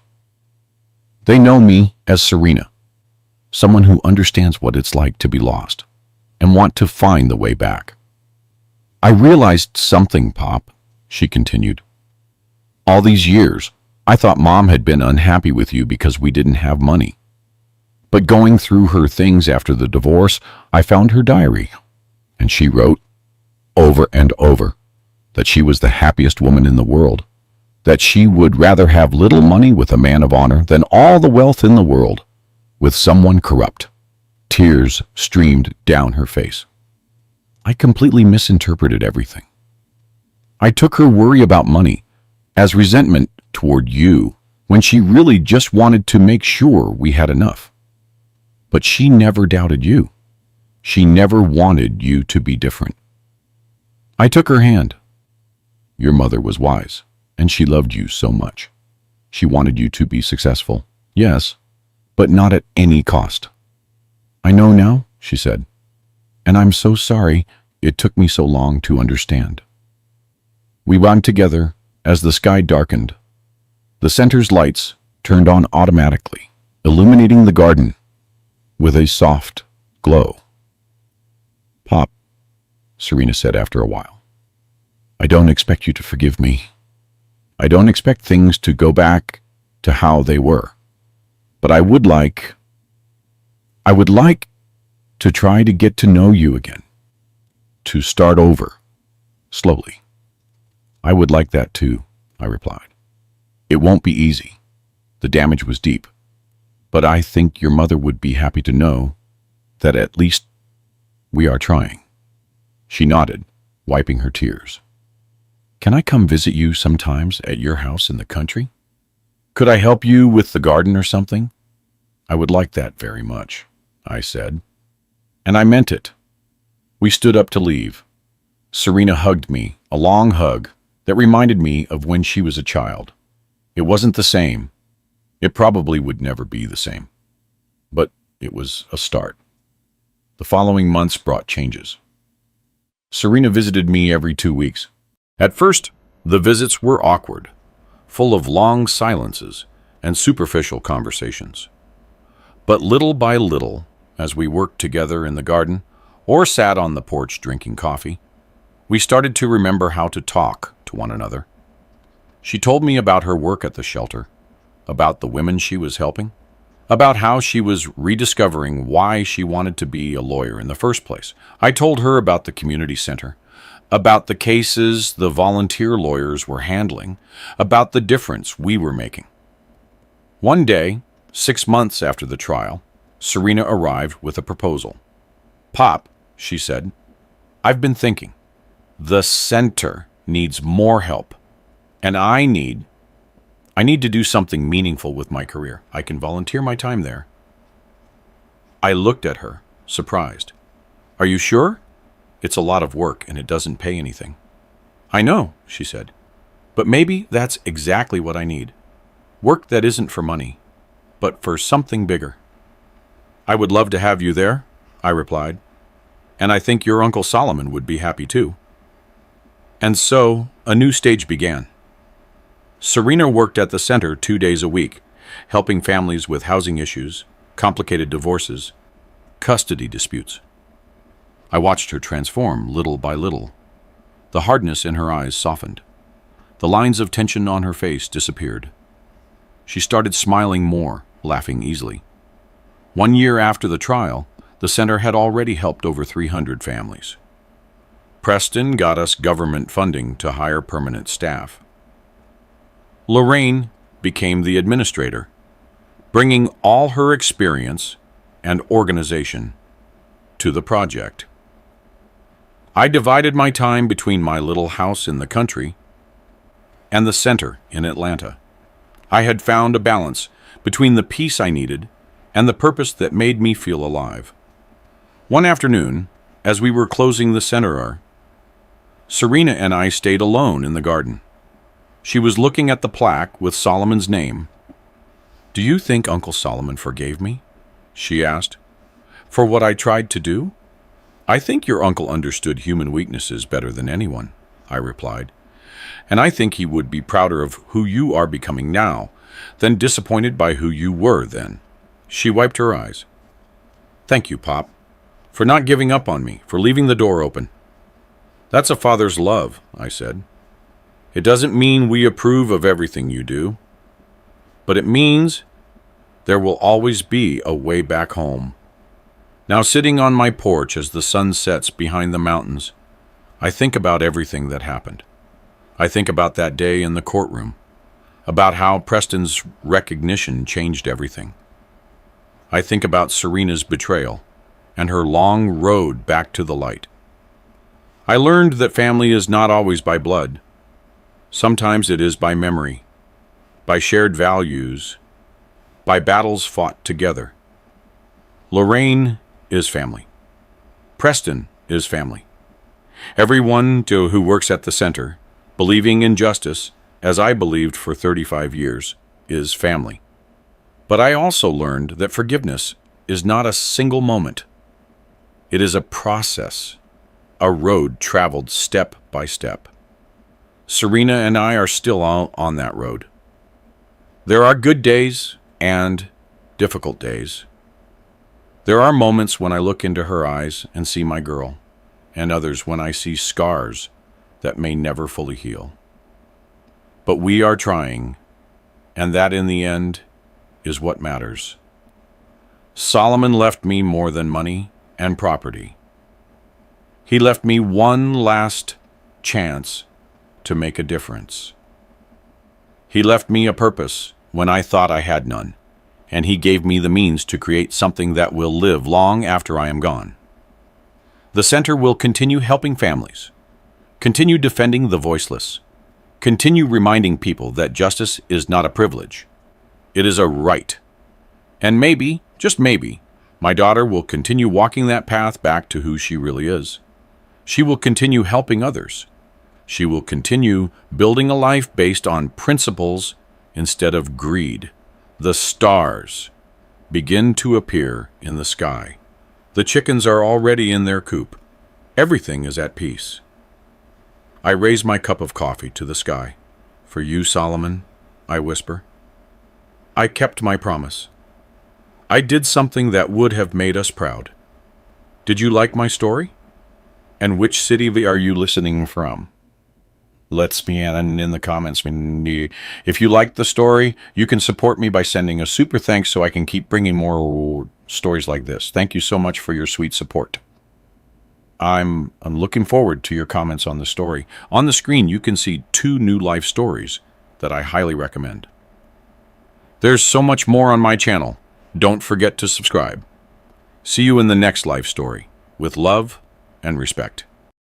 They know me as Serena, someone who understands what it's like to be lost and want to find the way back." "I realized something, Pop," she continued. "All these years, I thought Mom had been unhappy with you because we didn't have money. But going through her things after the divorce, I found her diary, and she wrote, over and over, that she was the happiest woman in the world, that she would rather have little money with a man of honor than all the wealth in the world with someone corrupt." Tears streamed down her face. I completely misinterpreted everything. I took her worry about money as resentment toward you when she really just wanted to make sure we had enough. But she never doubted you. She never wanted you to be different. I took her hand. Your mother was wise, and she loved you so much. She wanted you to be successful, yes, but not at any cost. "I know now," she said, "and I'm so sorry it took me so long to understand." We wound together as the sky darkened. The center's lights turned on automatically, illuminating the garden with a soft glow. "Pop," Serena said after a while, "I don't expect you to forgive me. I don't expect things to go back to how they were. But I would like to try to get to know you again, to start over, slowly." "I would like that too," I replied. "It won't be easy. The damage was deep. But I think your mother would be happy to know that at least we are trying." She nodded, wiping her tears. "Can I come visit you sometimes at your house in the country? Could I help you with the garden or something?" "I would like that very much," I said. And I meant it. We stood up to leave. Serena hugged me, a long hug that reminded me of when she was a child. It wasn't the same. It probably would never be the same. But it was a start. The following months brought changes. Serena visited me every 2 weeks. At first, the visits were awkward, full of long silences and superficial conversations. But little by little, as we worked together in the garden or sat on the porch drinking coffee, we started to remember how to talk to one another. She told me about her work at the shelter, about the women she was helping, about how she was rediscovering why she wanted to be a lawyer in the first place. I told her about the community center, about the cases the volunteer lawyers were handling, about the difference we were making. One day, 6 months after the trial, Serena arrived with a proposal. "Pop," she said, "I've been thinking. The center needs more help, and I need to do something meaningful with my career. I can volunteer my time there." I looked at her, surprised. "Are you sure? It's a lot of work and it doesn't pay anything." "I know," she said, "but maybe that's exactly what I need. Work that isn't for money, but for something bigger." "I would love to have you there," I replied, "and I think your Uncle Solomon would be happy too." And so a new stage began. Serena worked at the center 2 days a week, helping families with housing issues, complicated divorces, custody disputes. I watched her transform little by little. The hardness in her eyes softened. The lines of tension on her face disappeared. She started smiling more, laughing easily. 1 year after the trial, the center had already helped over 300 families. Preston got us government funding to hire permanent staff. Lorraine became the administrator, bringing all her experience and organization to the project. I divided my time between my little house in the country and the center in Atlanta. I had found a balance between the peace I needed and the purpose that made me feel alive. One afternoon, as we were closing the center, Serena and I stayed alone in the garden. She was looking at the plaque with Solomon's name. "Do you think Uncle Solomon forgave me?" she asked. "For what I tried to do?" "I think your uncle understood human weaknesses better than anyone," I replied. "And I think he would be prouder of who you are becoming now than disappointed by who you were then." She wiped her eyes. "Thank you, Pop, for not giving up on me, for leaving the door open." "That's a father's love," I said. "It doesn't mean we approve of everything you do, but it means there will always be a way back home." Now, sitting on my porch as the sun sets behind the mountains, I think about everything that happened. I think about that day in the courtroom, about how Preston's recognition changed everything. I think about Serena's betrayal and her long road back to the light. I learned that family is not always by blood. Sometimes it is by memory, by shared values, by battles fought together. Lorraine is family. Preston is family. Everyone who works at the center, believing in justice, as I believed for 35 years, is family. But I also learned that forgiveness is not a single moment. It is a process, a road traveled step by step. Serena and I are still on that road. There are good days and difficult days. There are moments when I look into her eyes and see my girl, and others when I see scars that may never fully heal. But we are trying, and that in the end is what matters. Solomon left me more than money and property. He left me one last chance to make a difference. He left me a purpose when I thought I had none, and he gave me the means to create something that will live long after I am gone. The center will continue helping families, continue defending the voiceless, continue reminding people that justice is not a privilege. It is a right. And maybe, just maybe, my daughter will continue walking that path back to who she really is. She will continue helping others. She will continue building a life based on principles instead of greed. The stars begin to appear in the sky. The chickens are already in their coop. Everything is at peace. I raise my cup of coffee to the sky. "For you, Solomon," I whisper. I kept my promise. I did something that would have made us proud. Did you like my story? And which city are you listening from? Let's me in the comments. If you liked the story, you can support me by sending a super thanks so I can keep bringing more stories like this. Thank you so much for your sweet support. I'm looking forward to your comments on the story. On the screen, you can see 2 new life stories that I highly recommend. There's so much more on my channel. Don't forget to subscribe. See you in the next life story. With love and respect.